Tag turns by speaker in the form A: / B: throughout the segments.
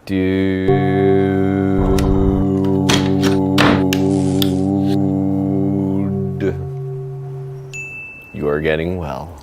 A: Dude, you are getting well.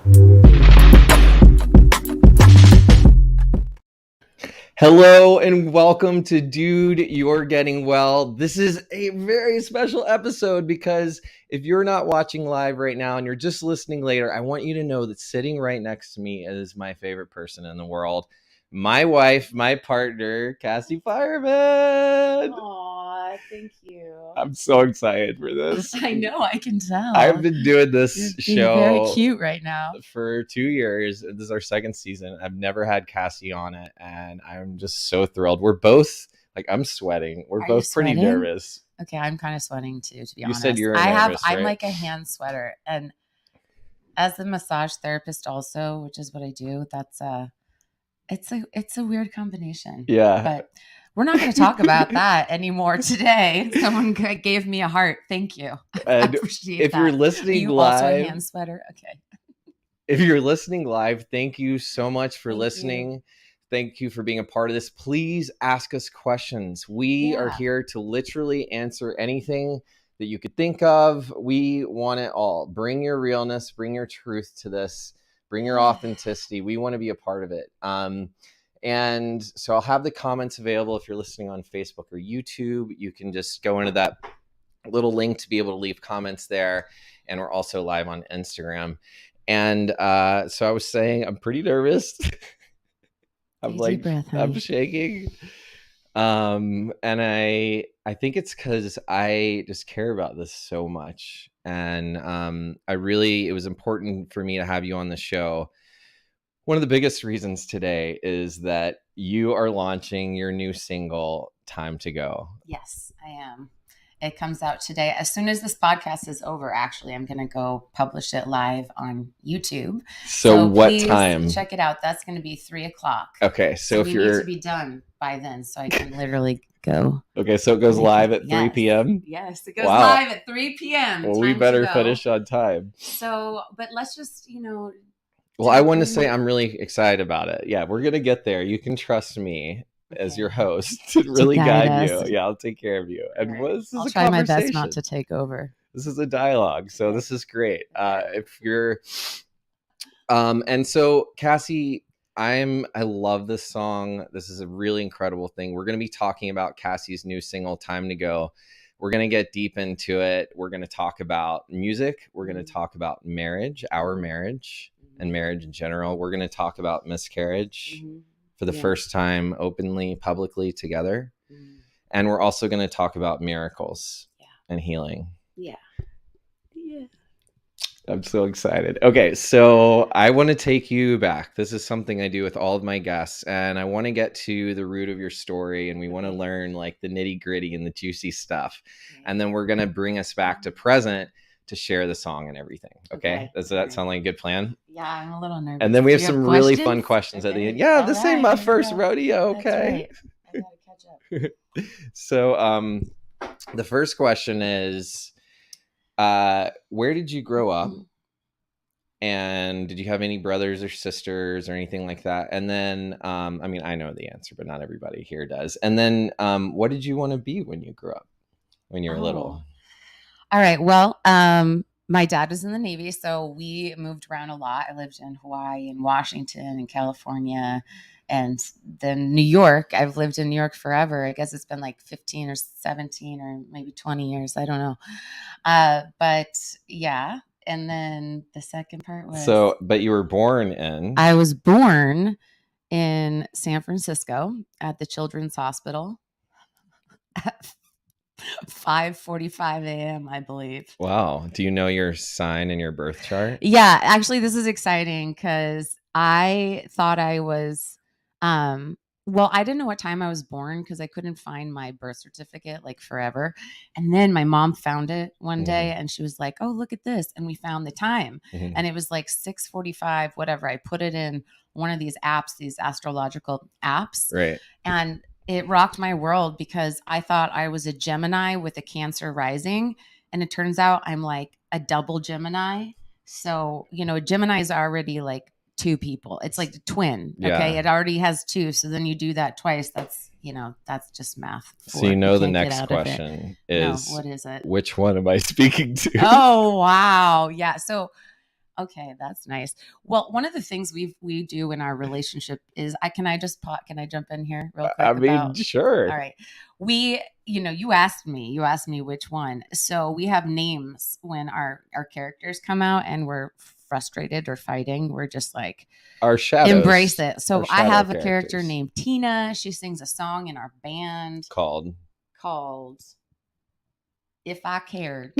A: Hello and welcome to Dude, You're Getting Well. This is a very special episode because if you're not watching live right now and you're just listening later, I want you to know that sitting right next to me is my favorite person in the world. My wife, my partner, Cassie Fireman.
B: Aw, thank you.
A: I'm so excited for this.
B: I know, I can tell.
A: I've been doing this
B: You're
A: show
B: being very cute right now.
A: for 2 years. This is our second season. I've never had Cassie on it, and I'm just so thrilled. We're both like, I'm sweating. We're
B: Are
A: both
B: you
A: pretty
B: sweating?
A: nervous.
B: Okay, I'm kind of sweating too, to be
A: You
B: honest.
A: said you're nervous,
B: I'm
A: right?
B: like a hand sweater, and as a massage therapist, also, which is what I do. It's a weird combination.
A: Yeah.
B: But we're not going to talk about that anymore today. Someone gave me a heart. Thank you. I
A: And
B: appreciate
A: if
B: that.
A: you're
B: Are
A: listening
B: you also a
A: live,
B: hand sweater? Okay.
A: if you're listening live, thank you so much for
B: Thank
A: listening.
B: you.
A: Thank you for being a part of this. Please ask us questions. We are
B: Yeah.
A: here to literally answer anything that you could think of. We want it all. Bring your realness, bring your truth to this, bring your authenticity. We want to be a part of it. And so I'll have the comments available if you're listening on Facebook or YouTube. You can just go into that little link to be able to leave comments there. And we're also live on Instagram. And so I was saying, I'm pretty nervous. I'm
B: Take a
A: like,
B: deep breath,
A: I'm
B: honey.
A: shaking. And I think it's because I just care about this so much. And it was important for me to have you on the show. One of the biggest reasons today is that you are launching your new single, Time to Go.
B: Yes, I am. It comes out today. As soon as this podcast is over, actually, I'm going to go publish it live on YouTube.
A: So what
B: please
A: time?
B: check it out. That's going to be 3:00.
A: Okay, so if
B: we
A: you're
B: need to be done by then, so I can literally go.
A: okay, so it goes live at 3 p.m.
B: Yes, it goes
A: Wow.
B: live at 3 p.m.
A: Well, we
B: Time to
A: better
B: go.
A: finish on time.
B: So, but let's just,
A: Well, I
B: tap
A: want to
B: in.
A: say I'm really excited about it. Yeah, we're going to get there. You can trust me as
B: Okay.
A: your host to really
B: guide
A: guide
B: us.
A: you. Yeah, I'll take care of you. And
B: All right.
A: well, this is
B: I'll
A: a
B: try my best
A: conversation.
B: not to take over.
A: This is a dialogue. So
B: Okay.
A: this is great. If you're and so Cassie, I love this song. This is a really incredible thing. We're going to be talking about Cassie's new single, Time to Go. We're going to get deep into it. We're going to talk about music. We're going to talk about marriage, our marriage, and marriage in general. We're going to talk about miscarriage for the first time openly, publicly together. And we're also going to talk about miracles and healing.
B: Yeah.
A: I'm so excited. Okay, so I want to take you back. This is something I do with all of my guests, and I want to get to the root of your story, and we want to learn like the nitty-gritty and the juicy stuff. And then we're going to bring us back to present to share the song and everything. Okay? Does that sound like a good plan?
B: Yeah, I'm a little nervous.
A: And then we have
B: Do you
A: some
B: have
A: really
B: questions?
A: fun questions at the end.
B: Okay.
A: Yeah,
B: All
A: this ain't
B: right,
A: my
B: here we
A: first
B: go.
A: rodeo.
B: That's
A: Okay.
B: right. I gotta catch up.
A: So the first question is, where did you grow up? And did you have any brothers or sisters or anything like that? And then, I mean, I know the answer, but not everybody here does. And then, what did you want to be when you grew up, when you were little?
B: All right. Well, my dad was in the Navy, so we moved around a lot. I lived in Hawaii and Washington and California and then New York. I've lived in New York forever. I guess it's been like 15 or 17 or maybe 20 years. I don't know. But yeah. And then the second part was...
A: So, but you were born in...
B: I was born in San Francisco at the Children's Hospital at 5:45 a.m., I believe.
A: Wow. Do you know your sign in your birth chart?
B: Yeah. Actually, this is exciting because I thought I was... well, I didn't know what time I was born because I couldn't find my birth certificate like forever. And then my mom found it one day and she was like, oh, look at this. And we found the time. And it was like 6:45, whatever. I put it in one of these apps, these astrological apps.
A: Right.
B: And it rocked my world because I thought I was a Gemini with a Cancer rising. And it turns out I'm like a double Gemini. So, Gemini is already like two people. It's like a twin.
A: Yeah.
B: Okay. It already has two. So then you do that twice. That's, that's just math.
A: So the next question is,
B: no, what is it?
A: Which one am I speaking to?
B: Oh, wow. Yeah. So, okay, that's nice. Well, one of the things we do in our relationship is can I jump in here real quick?
A: I mean, sure.
B: All right. You asked me which one. So we have names when our characters come out and we're frustrated or fighting. We're just like,
A: our shadows.
B: Embrace it. So I have a character named Tina. She sings a song in our band called If I Cared.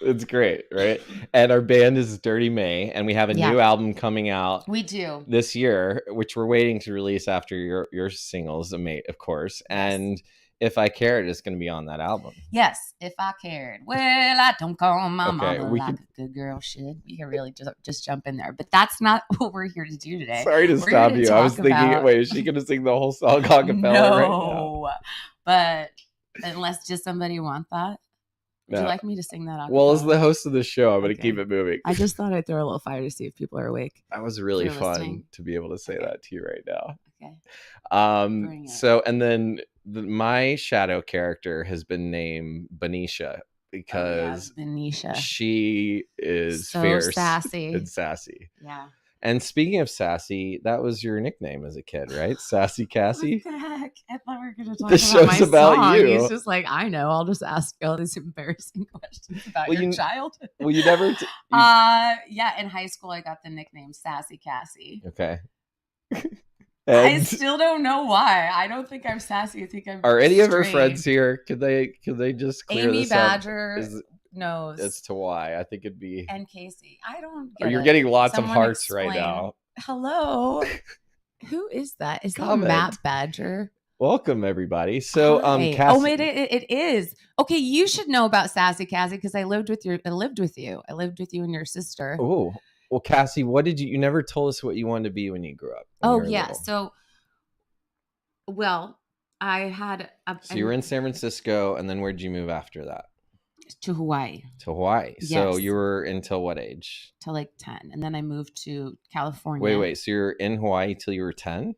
A: It's great, right? And our band is Dirty May, and we have a new album coming out.
B: We do.
A: This year, which we're waiting to release after your singles, of course. Yes. And If I Cared is going to be on that album.
B: Yes, If I Cared. Well, I don't call my mama like a good girl should. We can really just jump in there. But that's not what we're here to do today.
A: Sorry to stop you. I was thinking, wait, is she going to sing the whole song a cappella right now?
B: No, but unless just somebody wants that. Would you like me to sing that?
A: Well, as the host of the show, I'm going to keep it moving.
B: I just thought I'd throw a little fire to see if people are awake.
A: That was really fun to be able to say that to you right now.
B: Okay.
A: So, and then my shadow character has been named Benicia because
B: Benicia.
A: She is
B: so
A: fierce
B: sassy.
A: and sassy.
B: Yeah.
A: And speaking of sassy, that was your nickname as a kid, right? Sassy Cassie?
B: What the heck? I thought we were going to talk
A: this
B: about
A: show's
B: my
A: about
B: song.
A: you.
B: He's just like, I know. I'll just ask you all these embarrassing questions about your childhood.
A: Well, you never...
B: Yeah, in high school, I got the nickname Sassy Cassie.
A: Okay.
B: I still don't know why. I don't think I'm sassy. I think I'm
A: Are any of her friends here? Could they just clear
B: Amy
A: this
B: Badger
A: up?
B: knows
A: as to why. I think it'd be...
B: And Casey. I don't get
A: You're getting lots of hearts right now.
B: Hello. Who is that? Is that Matt Badger?
A: Welcome, everybody. So, Cassie.
B: Oh, it is. Okay, you should know about Sassy Cassie because I lived with you. I lived with you and your sister.
A: Oh, well, Cassie, what did you never told us what you wanted to be when you grew up?
B: Oh, yeah. So, I had...
A: So you were in San Francisco, and then where'd you move after that?
B: To Hawaii.
A: Yes. So you were until what age?
B: Till like 10. And then I moved to California.
A: Wait. So you're in Hawaii till you were 10?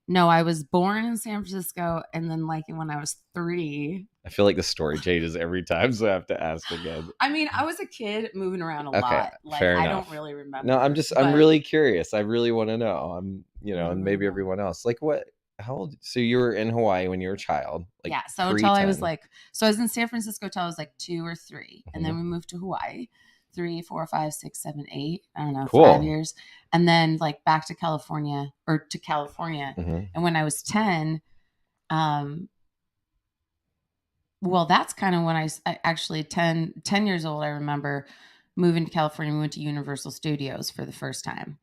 B: No, I was born in San Francisco. And then when I was 3.
A: I feel like the story changes every time, so I have to ask again.
B: I mean, I was a kid moving around a lot.
A: Fair enough.
B: I don't really remember.
A: No, I'm really curious. I really want to know. And maybe everyone else. Like what? How old? So you were in Hawaii when you were a child.
B: So until I was I was in San Francisco until I was 2 or 3. Mm-hmm. And then we moved to Hawaii, 3, 4, 5, 6, 7, 8. I don't know, 5 years. And then back to California. Mm-hmm. And when I was 10, that's kind of when I actually 10 years old. I remember moving to California. We went to Universal Studios for the first time.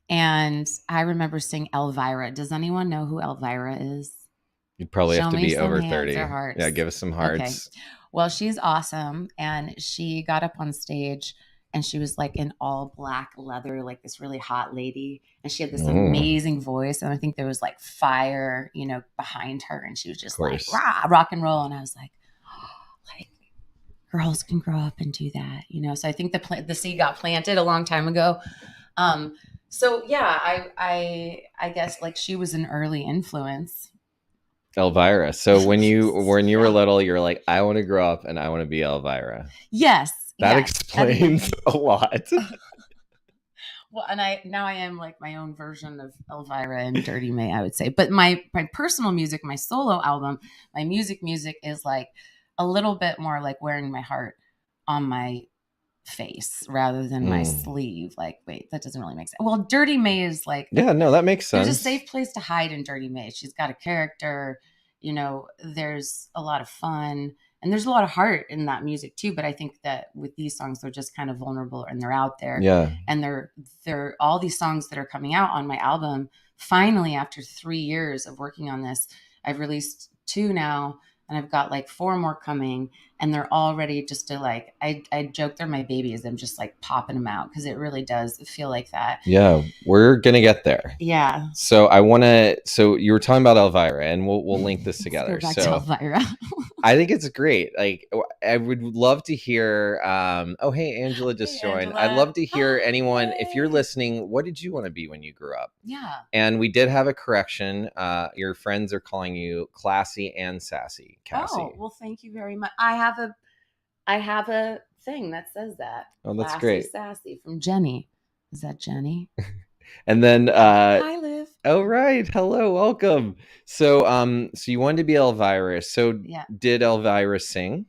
B: And I remember seeing Elvira. Does anyone know who Elvira is?
A: You'd probably have to be over 30. Yeah, give us some hearts.
B: Okay. Well, she's awesome. And she got up on stage and she was in all black leather, this really hot lady. And she had this amazing voice. And I think there was fire, behind her. And she was just rah, rock and roll. And I was girls can grow up and do that, So I think the seed got planted a long time ago. So yeah, I guess she was an early influence.
A: Elvira. So when you were little, you're like, I want to grow up and I want to be Elvira.
B: Yes.
A: That explains a lot.
B: Well, and I am my own version of Elvira and Dirty May, I would say. But my personal music, my solo album, my music is a little bit more wearing my heart on my face rather than my sleeve. Wait, that doesn't really make sense. Well, Dirty May is
A: that makes sense.
B: There's a safe place to hide in Dirty May. She's got a character, there's a lot of fun and there's a lot of heart in that music too. But I think that with these songs, they're just kind of vulnerable and they're out there.
A: Yeah.
B: And they're all these songs that are coming out on my album. Finally, after 3 years of working on this, I've released 2 now. And I've got 4 more coming. and they're all ready just to like, I joke they're my babies. I'm just like popping them out because it really does feel like that.
A: Yeah, we're gonna get there.
B: Yeah.
A: So I want to. So you were talking about Elvira, and we'll link this together.
B: Let's go back
A: So
B: to Elvira.
A: I think it's great. Like I would love to hear. Oh, hey, Angela just
B: Hey,
A: joined.
B: Angela.
A: I'd love to hear anyone.
B: Yay.
A: If you're listening, what did you want to be when you grew up?
B: Yeah.
A: And we did have a correction. Your friends are calling you classy and sassy, Cassie.
B: Oh, well, thank you very much. I have a thing that says that.
A: Oh, that's
B: Classy,
A: great.
B: sassy from Jenny. Is that Jenny?
A: And then
B: Hi, Liv.
A: oh right, hello, welcome. So so you wanted to be Elvira. So
B: Yeah.
A: did Elvira sing?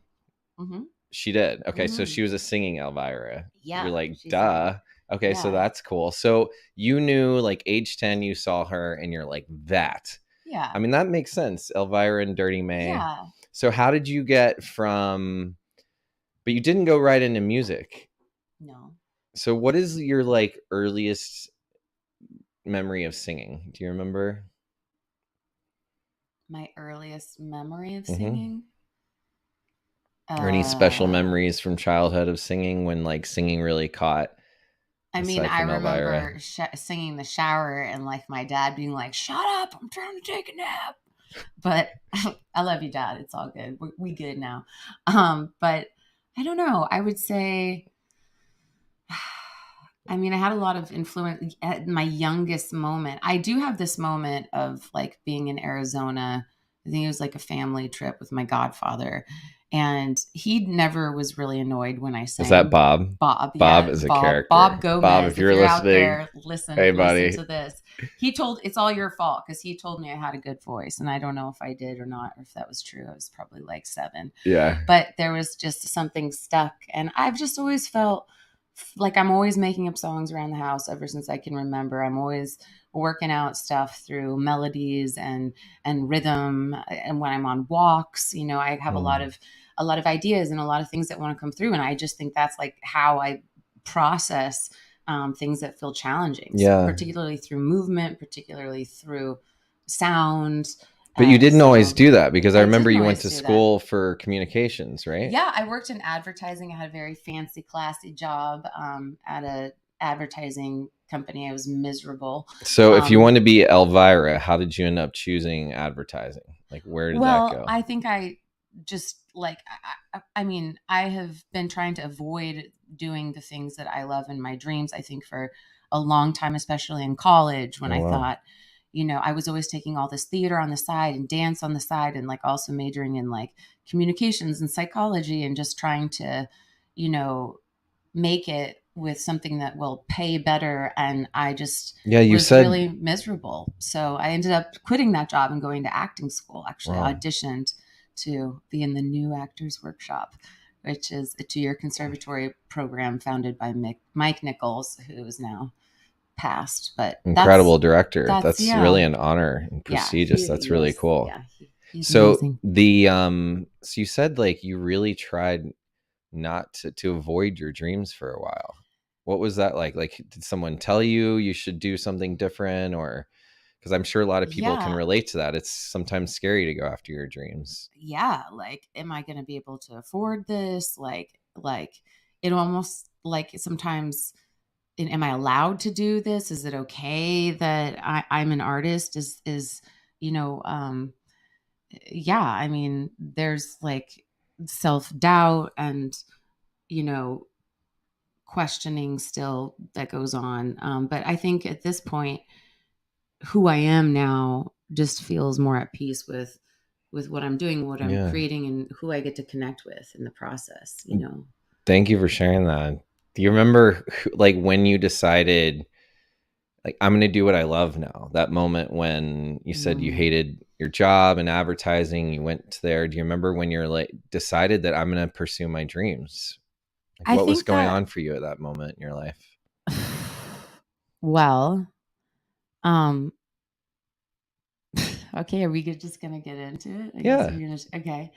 B: Mm-hmm.
A: She did. Okay, so
B: Mhm.
A: she was a singing Elvira.
B: Yeah,
A: You're like,
B: she's
A: duh. Okay, so
B: yeah.
A: that's cool. So you knew like age 10, you saw her and you're like, that.
B: Yeah.
A: I mean, that makes sense. Elvira and Dirty May.
B: Yeah.
A: So how did you get from, but you didn't go right into music.
B: No.
A: So what is your like earliest memory of singing? Do you remember?
B: My earliest memory of
A: Mhm.
B: singing.
A: Or any special memories from childhood of singing when like singing really caught?
B: I mean,
A: aside
B: I
A: from Elvira?
B: remember singing in the shower and like my dad being like, "Shut up! I'm trying to take a nap." But I love you, Dad. It's all good. We good now. But I don't know. I would say, I mean, I had a lot of influence at my youngest moment. I do have this moment of like being in Arizona. I think it was like a family trip with my godfather. And he never was really annoyed when I sang.
A: Is that Bob?
B: Bob,
A: Bob
B: yeah,
A: is a
B: Bob,
A: character.
B: Bob Gomez.
A: Bob, if you're
B: out
A: listening,
B: there, listen,
A: hey,
B: listen
A: buddy.
B: to this. He told it's all your fault because he told me I had a good voice, and I don't know if I did or not, or if that was true. I was probably like 7.
A: Yeah.
B: But there was just something stuck, and I've just always felt like I'm always making up songs around the house ever since I can remember. I'm always working out stuff through melodies and rhythm, and when I'm on walks, you know, I have a lot of ideas and a lot of things that want to come through, and I just think that's like how I process things that feel challenging.
A: Yeah.
B: So particularly through movement, particularly through sound.
A: But you didn't always do that because I remember you went to
B: always do
A: school for communications, right?
B: Yeah, I worked in advertising. I had a very fancy, classy job at a advertising company. I was miserable.
A: So if you wanted to be Elvira, how did you end up choosing advertising? Like, where did that go?
B: I think I just like, I mean, I have been trying to avoid doing the things that I love in my dreams, I think, for a long time, especially in college when I thought, you know, I was always taking all this theater on the side and dance on the side and like also majoring in like communications and psychology and just trying to, you know, make it with something that will pay better. And I just was really miserable. So I ended up quitting that job and going to acting school. Actually, I auditioned to be in the New Actors Workshop, which is a 2-year conservatory program founded by Mike Nichols, who is now passed. But
A: incredible director. That's really an honor and prestigious.
B: Yeah,
A: that's really cool.
B: Yeah, he's
A: so
B: amazing.
A: The so you said like you really tried not to avoid your dreams for a while. What was that like? Like, did someone tell you should do something different, or because I'm sure a lot of people can relate to that. It's sometimes scary to go after your dreams.
B: Yeah, like, am I going to be able to afford this? Like it almost like sometimes, am I allowed to do this? Is it okay that I'm an artist? Is you know, yeah. I mean, there's like self-doubt and, you know, questioning still that goes on. But I think at this point, who I am now just feels more at peace with what I'm doing, what I'm creating, and who I get to connect with in the process, you know.
A: Thank you for sharing that. Do you remember like when you decided like I'm going to do what I love now? That moment when you said you hated your job and advertising, you went there. Do you remember when you're like decided that I'm going to pursue my dreams? Like, what was going on for you at that moment in your life?
B: Well, okay, are we just gonna get into it? I guess we're gonna, okay.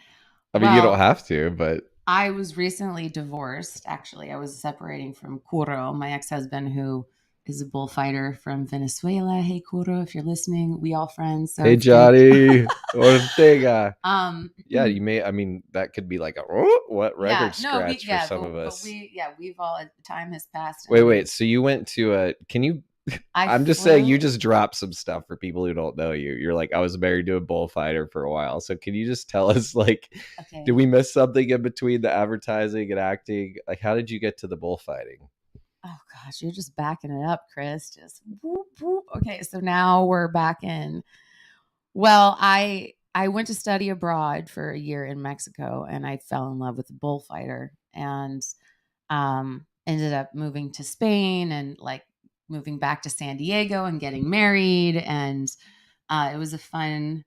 A: I mean, you don't have to, but
B: I was recently divorced. Actually, I was separating from Kuro, my ex-husband, who is a bullfighter from Venezuela. Hey, Coro, if you're listening, we all friends. So
A: Hey,
B: it's good.
A: Johnny Ortega.
B: um,
A: Yeah, you may. I mean, that could be like a what
B: yeah,
A: record
B: no,
A: scratch for some of us.
B: we've all, time has passed.
A: Wait,
B: And
A: wait. So you went to a? Can you?
B: I
A: I'm just saying, you
B: flew.
A: just dropped some stuff for people who don't know you. You're like, I was married to a bullfighter for a while. So can you just tell us, like, did
B: Okay.
A: we miss something in between the advertising and acting? Like, how did you get to the bullfighting?
B: Oh gosh, you're just backing it up, Chris. Just whoop, whoop. Okay, so now we're back in. Well, I went to study abroad for a year in Mexico, and I fell in love with a bullfighter, and ended up moving to Spain, and like moving back to San Diego and getting married, and it was a fun,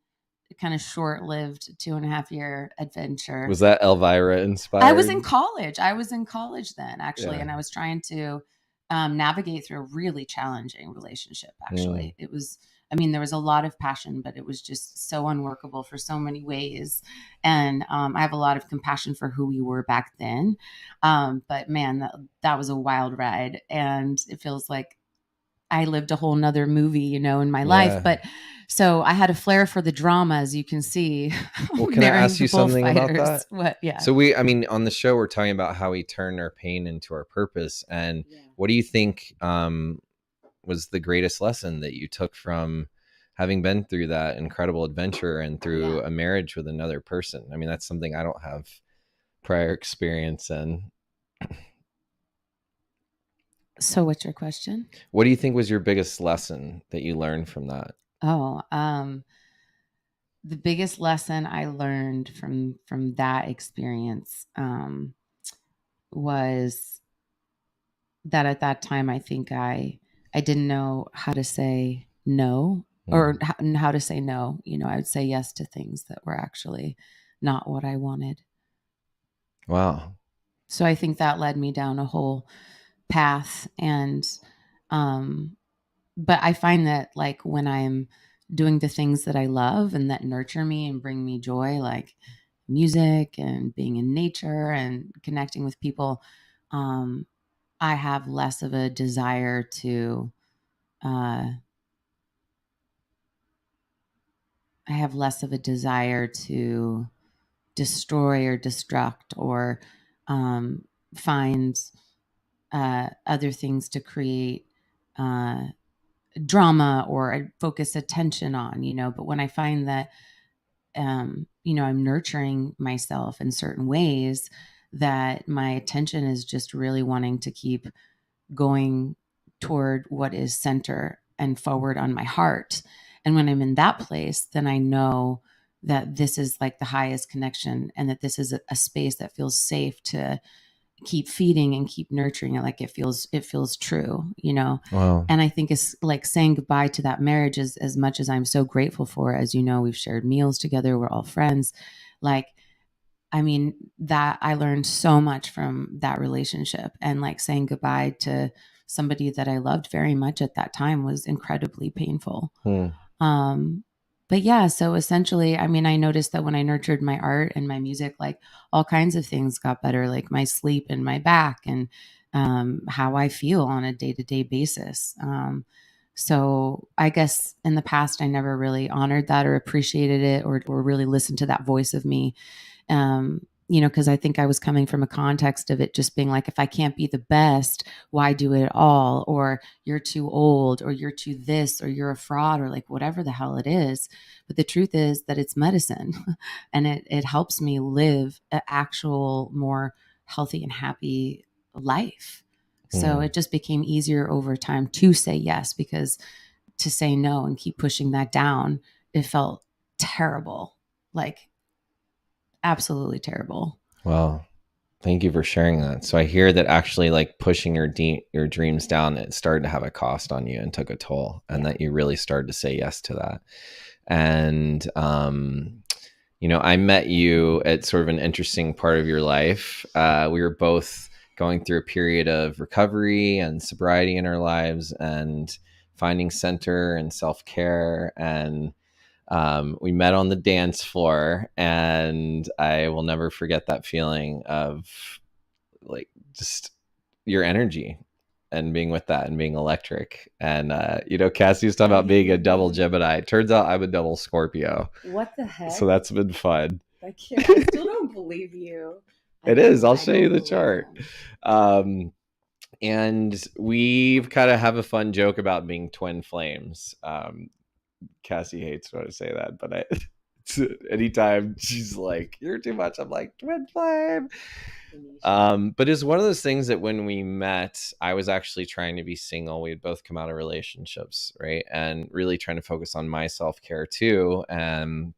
B: kind of short-lived 2.5 year adventure.
A: Was that Elvira
B: I was in
A: inspired?
B: college. I was in college then, actually,
A: Yeah.
B: and I was trying to navigate through a really challenging relationship.
A: Mm.
B: Actually, it was. I mean, there was a lot of passion, but it was just so unworkable for so many ways. And I have a lot of compassion for who we were back then. But man, that was a wild ride, and it feels like I lived a whole nother movie, in my life.
A: Yeah.
B: But so I had a flair for the drama, as you can see,
A: Well, can I
B: marrying
A: ask
B: the
A: you something about
B: bullfighters.
A: that?
B: What? Yeah.
A: So I mean, on the show, we're talking about how we turn our pain into our purpose. And
B: Yeah.
A: what do you think was the greatest lesson that you took from having been through that incredible adventure and through
B: Yeah.
A: a marriage with another person? I mean, that's something I don't have prior experience in.
B: So what's your question?
A: What do you think was your biggest lesson that you learned from that?
B: Oh, the biggest lesson I learned from that experience was that at that time I think I didn't know how to say no, or
A: Hmm.
B: how to say no. I would say yes to things that were actually not what I wanted.
A: Wow.
B: So I think that led me down a whole path. And um but I find that, like, when I'm doing the things that I love and that nurture me and bring me joy, like music and being in nature and connecting with people, um, I have less of a desire to, uh, I have less of a desire to destroy or destruct, or um, find other things to create uh, drama or focus attention on. But when I find that I'm nurturing myself in certain ways, that my attention is just really wanting to keep going toward what is center and forward on my heart. And when I'm in that place, then I know that this is like the highest connection, and that this is a space that feels safe to keep feeding and keep nurturing it. Like it feels true.
A: Wow.
B: And I think it's like saying goodbye to that marriage, as much as I'm so grateful for it. As we've shared meals together, we're all friends. Like, I mean, that I learned so much from that relationship, and like saying goodbye to somebody that I loved very much at that time was incredibly painful.
A: Hmm.
B: Um, but yeah, so essentially, I mean, I noticed that when I nurtured my art and my music, like all kinds of things got better, like my sleep and my back, and how I feel on a day to day basis. So I guess in the past, I never really honored that or appreciated it, or really listened to that voice of me. Because I think I was coming from a context of it just being like, if I can't be the best, why do it all? Or you're too old, or you're too this, or you're a fraud, or like whatever the hell it is. But the truth is that it's medicine and it helps me live an actual, more healthy and happy life. So
A: Hmm.
B: it just became easier over time to say yes, because to say no and keep pushing that down, it felt terrible. Like, absolutely terrible.
A: Well, thank you for sharing that. So I hear that actually, like, pushing your dreams down, it started to have a cost on you and took a toll, and
B: Yeah.
A: that you really started to say yes to that. And I met you at sort of an interesting part of your life. We were both going through a period of recovery and sobriety in our lives, and finding center and self care. And we met on the dance floor, and I will never forget that feeling of, like, just your energy. and being with that and being electric. And Cassie was talking about being a double Gemini. It turns out I'm a double Scorpio.
B: What the heck?
A: So that's been fun.
B: I still don't believe you.
A: It is. I'll show you the chart. And we kind of have a fun joke about being twin flames. Cassie hates when I say that, but anytime she's like, "You're too much," I'm like, "Twin flame." But it's one of those things that when we met, I was actually trying to be single. We had both come out of relationships, right? And really trying to focus on my self-care too. And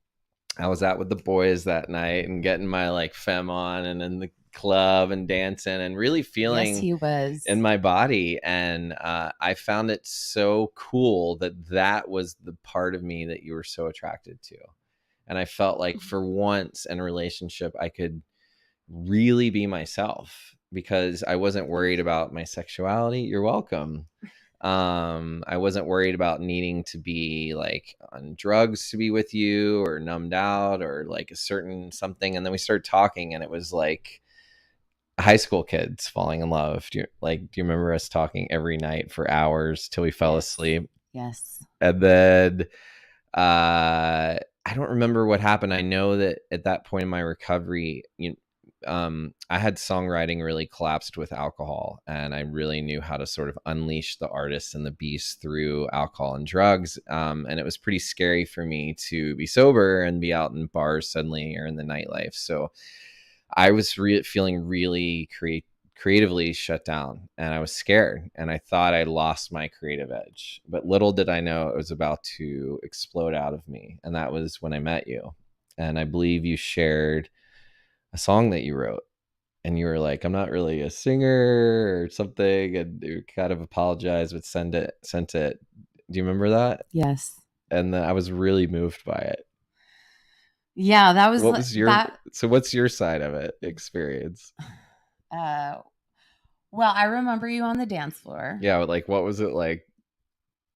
A: I was out with the boys that night and getting my like femme on and in the club and dancing and really feeling
B: he was
A: in my body. And I found it so cool that was the part of me that you were so attracted to. And I felt like for once in a relationship, I could really be myself because I wasn't worried about my sexuality. You're welcome. I wasn't worried about needing to be like on drugs to be with you or numbed out or like a certain something. And then we started talking and it was like high school kids falling in love. Do you remember us talking every night for hours till we fell asleep?
B: Yes.
A: And then I don't remember what happened. I know that at that point in my recovery, I had songwriting really collapsed with alcohol, and I really knew how to sort of unleash the artist and the beast through alcohol and drugs. And it was pretty scary for me to be sober and be out in bars suddenly or in the nightlife. So I was feeling really creatively shut down, and I was scared, and I thought I lost my creative edge. But little did I know it was about to explode out of me. And that was when I met you. And I believe you shared a song that you wrote, and you were like, "I'm not really a singer" or something, and you kind of apologized but sent it. Do you remember that?
B: Yes.
A: And I was really moved by it.
B: Yeah, that was
A: what was your so what's your side of it experience?
B: Well, I remember you on the dance floor.
A: Yeah, like what was it like?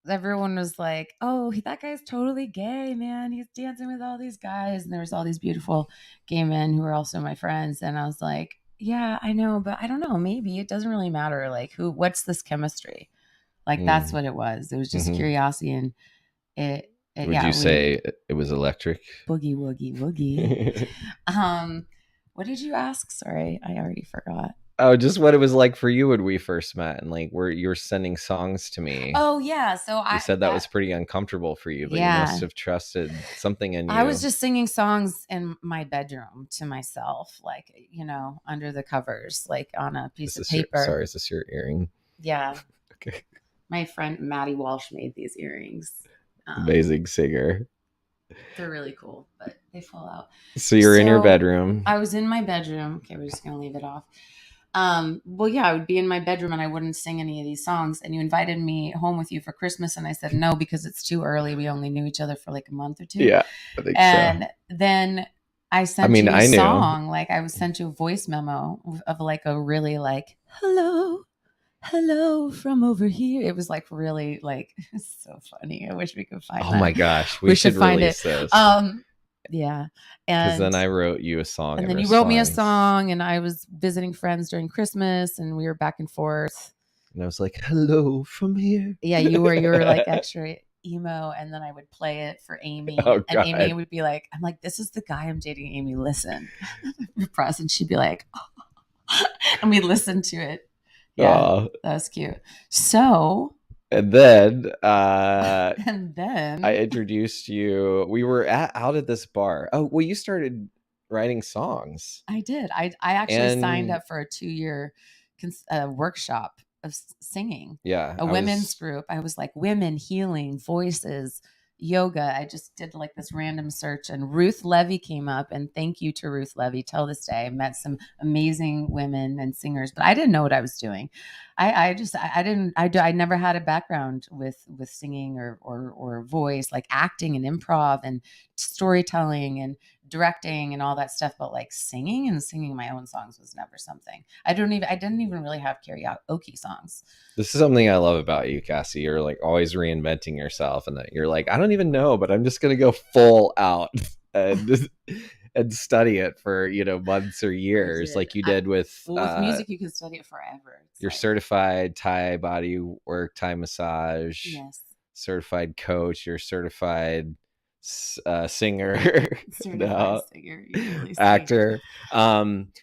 B: Everyone was like, "Oh, that guy's totally gay, man. He's dancing with all these guys." And there was all these beautiful gay men who were also my friends. And I was like, "Yeah, I know, but I don't know. Maybe it doesn't really matter. Like, what's this chemistry?" Like, that's what it was. It was just curiosity. And would you
A: say it was electric?
B: Boogie, woogie, woogie. What did you ask? Sorry, I already forgot.
A: Oh, just what it was like for you when we first met, and like where you were sending songs to me.
B: Oh yeah, so
A: you said that was pretty uncomfortable for you, but you must have trusted something in you.
B: I was just singing songs in my bedroom to myself, like under the covers, like on a piece of paper.
A: Sorry, is this your earring?
B: Yeah.
A: Okay.
B: My friend Maddie Walsh made these earrings.
A: Amazing singer.
B: They're really cool, but they fall out.
A: So you're in your bedroom.
B: I was in my bedroom. Okay, we're just gonna leave it off. Well, yeah, I would be in my bedroom and I wouldn't sing any of these songs. And you invited me home with you for Christmas, and I said no because it's too early. We only knew each other for like a month or two.
A: Yeah, I think
B: and then I sent you a song. Like I sent you a voice memo of like a really like hello from over here. It was like really like so funny. I wish we could find.
A: Oh my gosh, we should find release this.
B: Yeah.
A: Because then I wrote you a song.
B: And then you wrote me a song, and I was visiting friends during Christmas, and we were back and forth.
A: And I was like, "Hello from here."
B: Yeah, you were like extra emo, and then I would play it for Amy.
A: Oh,
B: and Amy would be like, I'm like, "This is the guy I'm dating, Amy, listen." And she'd be like, oh. And we'd listen to it. Yeah, that was cute. So...
A: And then
B: I
A: introduced you. We were out at this bar. Oh, well, you started writing songs.
B: I did. I actually signed up for a 2-year workshop of singing.
A: Yeah.
B: A women's group. I was like, women, healing, voices, yoga. I just did like this random search, and Ruth Levy came up, and thank you to Ruth Levy. Till this day, I met some amazing women and singers, but I didn't know what I was doing. I never had a background with singing or voice, like acting and improv and storytelling and directing and all that stuff, but like singing my own songs was never something. I didn't even really have karaoke songs.
A: This is something I love about you, Cassie. You're like always reinventing yourself, and that you're like, I don't even know, but I'm just gonna go full out. And and study it for, months or years, like you did with
B: with music. You can study it forever. It's
A: your certified Thai body work, Thai massage,
B: yes,
A: certified coach, your certified singer,
B: certified singer, you really
A: actor.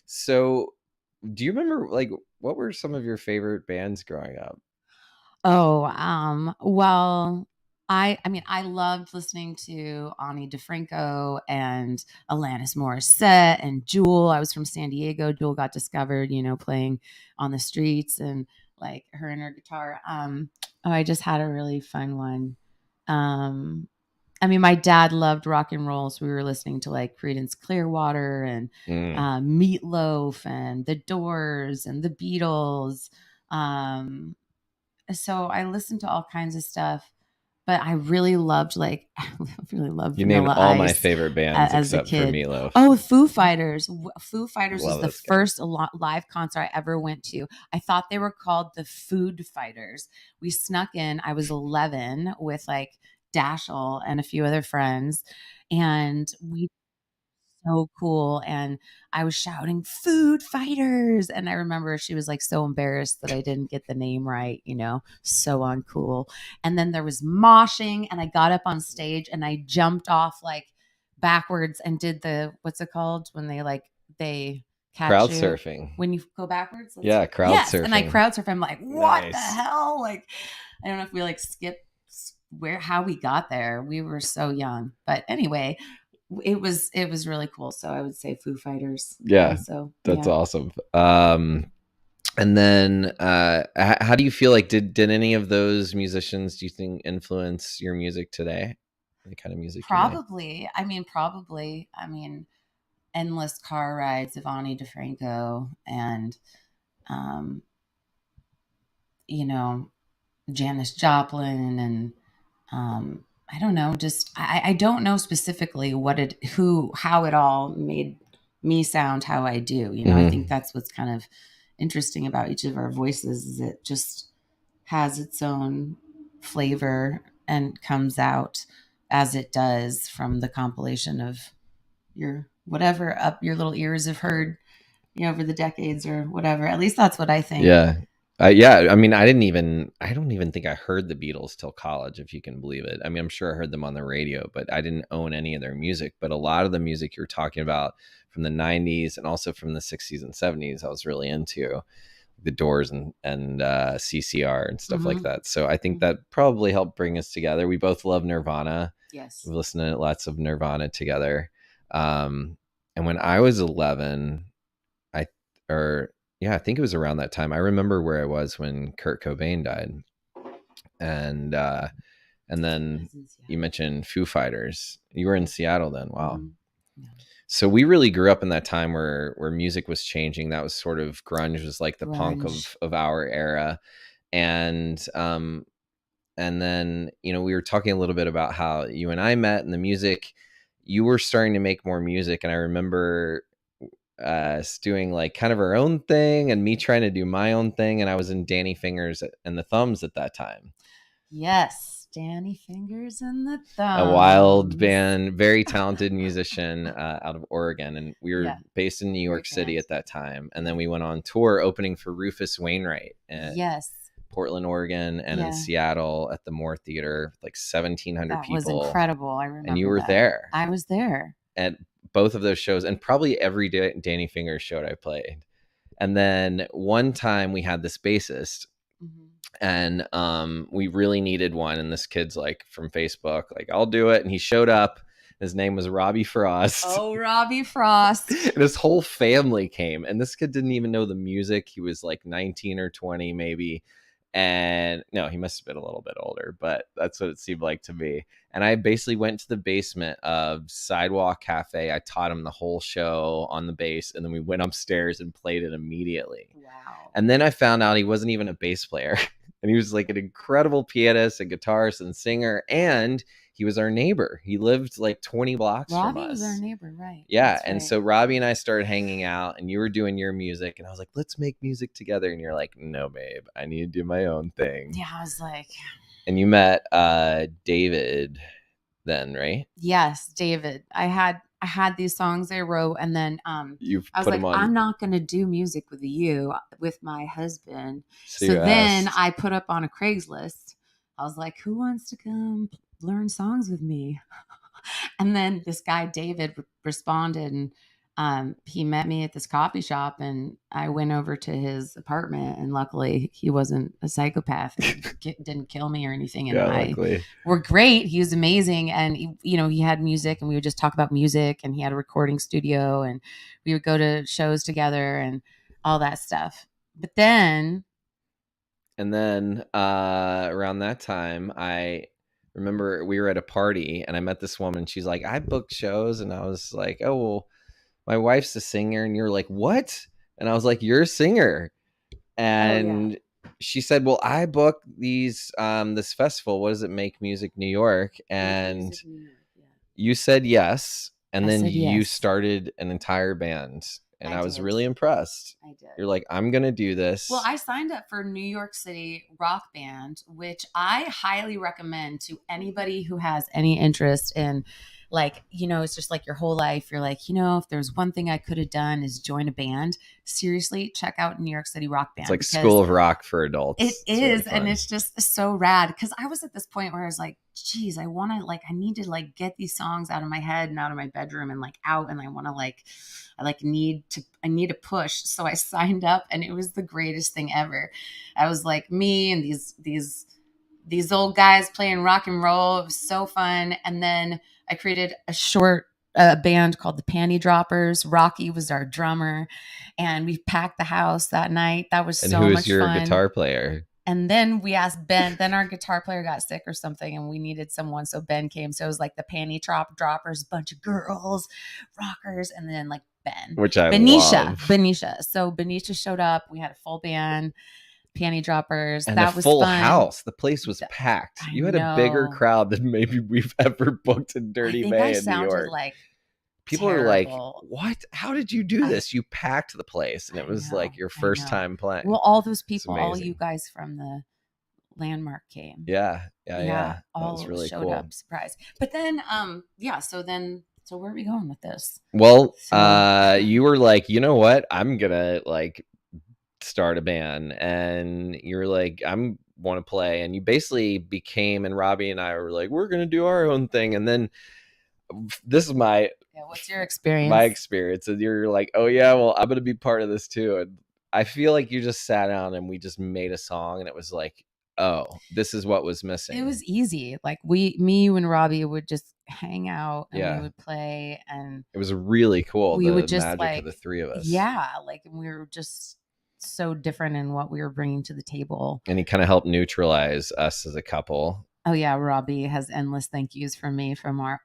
A: So do you remember, like, what were some of your favorite bands growing up?
B: Well, I mean, I loved listening to Ani DeFranco and Alanis Morissette and Jewel. I was from San Diego. Jewel got discovered, playing on the streets and like her and her guitar. I just had a really fun one. Um, I mean, my dad loved rock and roll, so we were listening to like Creedence Clearwater and Meatloaf and The Doors and the Beatles. So I listened to all kinds of stuff, but I really loved I really loved
A: You named
B: Vanilla
A: all my
B: Ice
A: favorite bands
B: as a
A: except for
B: kid.
A: Meatloaf.
B: Oh, Foo Fighters. Foo Fighters was
A: Love
B: the
A: those guys.
B: first live concert I ever went to. I thought they were called the Food Fighters. We snuck in. I was 11 with like Dashel and a few other friends, and we so cool. And I was shouting food fighters. And I remember she was like so embarrassed that I didn't get the name right, so uncool. And then there was moshing, and I got up on stage and I jumped off like backwards and did what's it called when they catch
A: crowd
B: you
A: surfing
B: when you go backwards?
A: Yeah, crowd
B: yes,
A: surfing.
B: and I crowd surf. I'm like, what the
A: Nice.
B: hell? Like, I don't know if we like skipped how we got there. We were so young, but anyway, it was really cool. So I would say Foo Fighters.
A: Yeah,
B: so
A: that's awesome. And then how do you feel like did any of those musicians, do you think, influence your music today? The kind of music
B: probably. I mean, endless car rides of Ani DeFranco and Janis Joplin and I don't know, just I don't know specifically how it all made me sound how I do. I think that's what's kind of interesting about each of our voices, is it just has its own flavor and comes out as it does from the compilation of your whatever up your little ears have heard, over the decades or whatever. At least that's what I think.
A: Yeah. Yeah, I mean, I don't even think I heard the Beatles till college, if you can believe it. I mean, I'm sure I heard them on the radio, but I didn't own any of their music. But a lot of the music you're talking about from the 90s and also from the 60s and 70s, I was really into. The Doors and CCR and stuff like that. So I think that probably helped bring us together. We both love Nirvana.
B: Yes.
A: We've listened to lots of Nirvana together. And when I was 11, I think it was around that time. I remember where I was when Kurt Cobain died. And then you mentioned Foo Fighters. You were in Seattle then. Wow. Yeah. So we really grew up in that time where music was changing. That was sort of grunge was like the punk of our era. And then, we were talking a little bit about how you and I met, and the music, you were starting to make more music. And I remember us doing like kind of our own thing and me trying to do my own thing. And I was in Danny Fingers and the Thumbs at that time.
B: Yes, Danny Fingers and the Thumbs.
A: A wild band, very talented musician out of Oregon. And we were based in New York City at that time. And then we went on tour opening for Rufus Wainwright at Portland, Oregon, and in Seattle at the Moore Theater, like 1,700 people. That was
B: incredible. I remember.
A: And you were there.
B: I was there.
A: At both of those shows, and probably every Danny Fingers show I played. And then one time we had this bassist. And we really needed one, and this kid's like from Facebook, like, I'll do it. And he showed up. His name was Robbie Frost.
B: Oh, Robbie Frost.
A: And his whole family came, and this kid didn't even know the music. He was like 19 or 20 maybe. And no, he must have been a little bit older, but that's what it seemed like to me. And I basically went to the basement of Sidewalk Cafe. I taught him the whole show on the bass, and then we went upstairs and played it immediately.
B: Wow.
A: And then I found out he wasn't even a bass player. And he was like an incredible pianist and guitarist and singer. And he was our neighbor. He lived like 20 blocks from us.
B: Robbie was our neighbor, right?
A: Yeah. And so Robbie and I started hanging out, and you were doing your music. And I was like, let's make music together. And you're like, no, babe, I need to do my own thing.
B: Yeah, I was like.
A: And you met David then, right?
B: Yes, David. I I had these songs I wrote, and then
A: You've
B: I was
A: put
B: like,
A: them on.
B: I'm not gonna do music with you, with my husband.
A: So
B: So
A: you
B: then
A: asked.
B: I put up on a Craigslist. I was like, who wants to come learn songs with me? And then this guy David responded, and he met me at this coffee shop, and I went over to his apartment, and luckily he wasn't a psychopath and didn't kill me or anything. And
A: Yeah, luckily.
B: we're great. He was amazing, and he had music, and we would just talk about music, and he had a recording studio, and we would go to shows together and all that stuff. But then,
A: around that time, I remember we were at a party and I met this woman. She's like, I booked shows. And I was like, oh, well, my wife's a singer. And you're like, what? And I was like, you're a singer. And she said, well, I booked this festival. What does it, Make Music New York? And you said yes. And then you started an entire band. And I was really impressed.
B: I did.
A: You're like, I'm going to do this.
B: Well, I signed up for New York City Rock Band, which I highly recommend to anybody who has any interest in, like, it's just like your whole life. You're like, if there's one thing I could have done is join a band. Seriously, check out New York City Rock Band.
A: It's like School of Rock for adults.
B: It is, really, and it's just so rad. Because I was at this point where I was like, geez, I need to get these songs out of my head and out of my bedroom and out, and I want to I need to push. So I signed up, and it was the greatest thing ever. I was like, me and these old guys playing rock and roll. It was so fun. And then I created a band called the Panty Droppers. Rocky was our drummer, and we packed the house that night. That was so much fun. And who was your
A: guitar player?
B: And then we asked Ben. Then our guitar player got sick or something, and we needed someone. So Ben came. So it was like the Panty Droppers, bunch of girls, rockers, and then Ben,
A: which I love.
B: Benicia. So Benicia showed up. We had a full band. Panty Droppers.
A: And
B: that was
A: full
B: fun.
A: House. The place was packed. You had a bigger crowd than maybe we've ever booked in Dirty May in New York. People
B: terrible.
A: Are like, what? How did you do this? You packed the place, and it was like your first time playing.
B: Well, all those people, all you guys from the Landmark came.
A: Yeah.
B: All
A: was really
B: showed
A: cool.
B: up, surprise. But then, so where are we going with this?
A: Well, you were like, you know what? I'm gonna start a band, and you're like, I'm want to play, and you basically became, and Robbie and I were like, we're gonna do our own thing. And then this is
B: what's your experience?
A: My experience, and you're like, oh yeah, well, I'm gonna be part of this too. And I feel like you just sat down and we just made a song, and it was like, oh, this is what was missing.
B: It was easy. Me, you, and Robbie would just hang out, and we would play, and
A: it was really cool.
B: We would just
A: magic of the three of us.
B: Yeah, we were just so different in what we were bringing to the table.
A: And he kind of helped neutralize us as a couple.
B: Oh yeah, Robbie has endless thank yous from me from our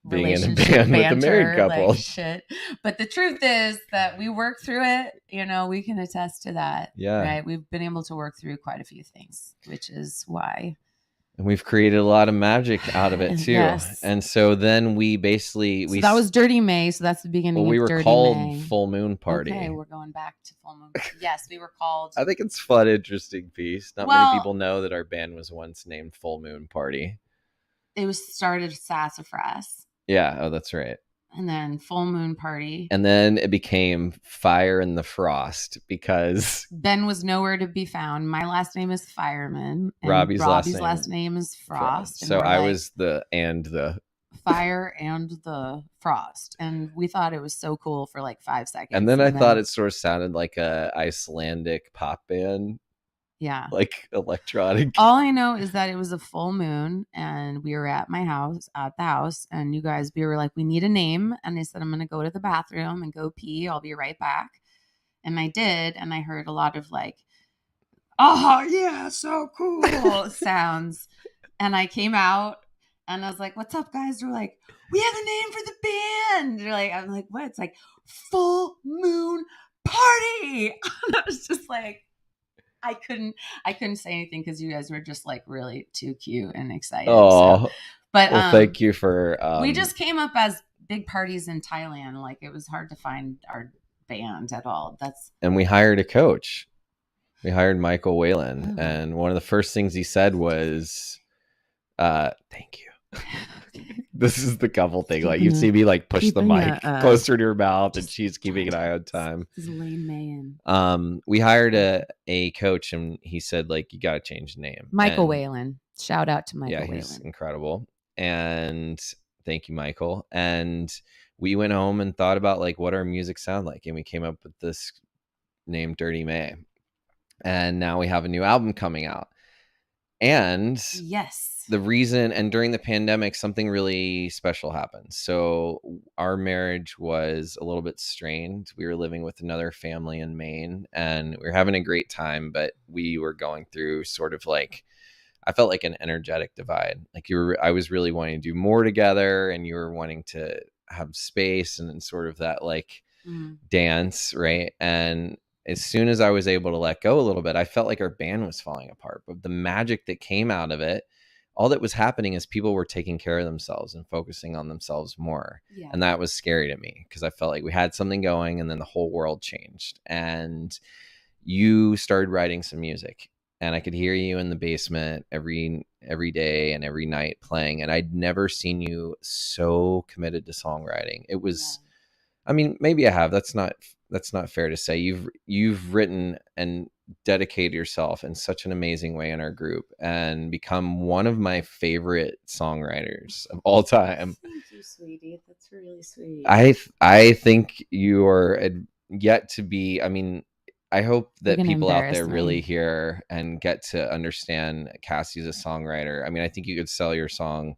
A: being in a band with a married couple.
B: Shit. But the truth is that we worked through it. We can attest to that.
A: Yeah.
B: Right. We've been able to work through quite a few things, which is why.
A: And we've created a lot of magic out of it too.
B: Yes.
A: And so then we basically
B: that was Dirty May. So that's the beginning.
A: Well, we were
B: Dirty
A: called
B: May.
A: Full Moon Party.
B: Okay, we're going back to Full Moon. Yes, we were called.
A: I think it's fun, interesting piece. Not many people know that our band was once named Full Moon Party.
B: It was started Sassafras.
A: Yeah. Oh, that's right.
B: And then Full Moon Party.
A: And then it became Fire in the Frost because
B: Ben was nowhere to be found. My last name is Fireman. And
A: Robbie's
B: last name is Frost.
A: So I was the
B: Fire and the Frost. And we thought it was so cool for 5 seconds.
A: And then I thought it sort of sounded like a Icelandic pop band.
B: Yeah.
A: Electronic.
B: All I know is that it was a full moon, and we were at the house, and we were like, we need a name. And I said, I'm going to go to the bathroom and go pee. I'll be right back. And I did. And I heard a lot of oh yeah, so cool sounds. And I came out, and I was like, what's up, guys? They're like, we have a name for the band. They're like, I'm like, what? It's like Full Moon Party. And I was just like, I couldn't say anything because you guys were just really too cute and excited.
A: Oh,
B: so. But
A: thank you for.
B: We just came up as big parties in Thailand. It was hard to find our band at all.
A: And we hired a coach. We hired Michael Whalen, and one of the first things he said was, "Thank you." This is the couple thing. Like
B: Keeping
A: you see me like push the mic closer to her mouth, and
B: just
A: she's keeping an eye on time.
B: This is Lane Mayan.
A: We hired a coach, and he said like you got to change the name.
B: Michael
A: And
B: Whalen. Shout out to Michael
A: yeah,
B: Whalen.
A: he's incredible. And thank you, Michael. And we went home and thought about like what our music sound like, and we came up with this name, Dirty May. And now we have a new album coming out. And
B: yes,
A: the reason, and during the pandemic, something really special happened. So our marriage was a little bit strained. We were living with another family in Maine, and we were having a great time, but we were going through sort of like, I felt like an energetic divide. Like I was really wanting to do more together, and you were wanting to have space and sort of that like dance, right? And as soon as I was able to let go a little bit, I felt like our band was falling apart. But the magic that came out of it, all that was happening is people were taking care of themselves and focusing on themselves more. Yeah. And that was scary to me because I felt like we had something going, and then the whole world changed. And you started writing some music, and I could hear you in the basement every day and every night playing. And I'd never seen you so committed to songwriting. It was, I mean, maybe I have. That's not fair to say. You've written and dedicated yourself in such an amazing way in our group, and become one of my favorite songwriters of all time.
B: Thank you, sweetie. That's really sweet.
A: I think you are yet to be. I mean, I hope that people out there really hear and get to understand Cassie as a songwriter. I mean, I think you could sell your song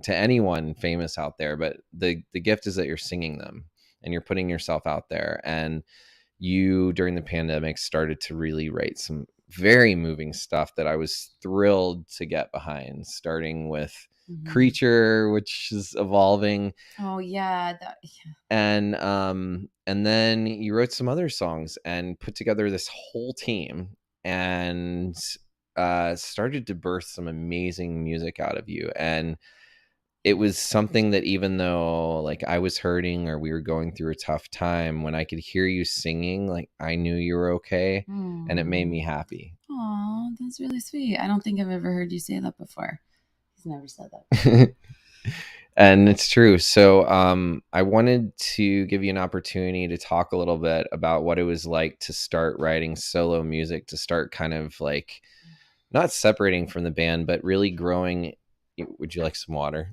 A: to anyone famous out there, but the gift is that you're singing them and you're putting yourself out there. And you, during the pandemic, started to really write some very moving stuff that I was thrilled to get behind, starting with Creature, which is evolving.
B: Oh yeah.
A: And then you wrote some other songs and put together this whole team, and started to birth some amazing music out of you. And it was something that, even though like I was hurting or we were going through a tough time, when I could hear you singing, like I knew you were okay. And it made me happy.
B: Oh, that's really sweet. I don't think I've ever heard you say that before. He's never said that before.
A: And it's true. So I wanted to give you an opportunity to talk a little bit about what it was like to start writing solo music, to start kind of like not separating from the band, but really growing. Would you like some water?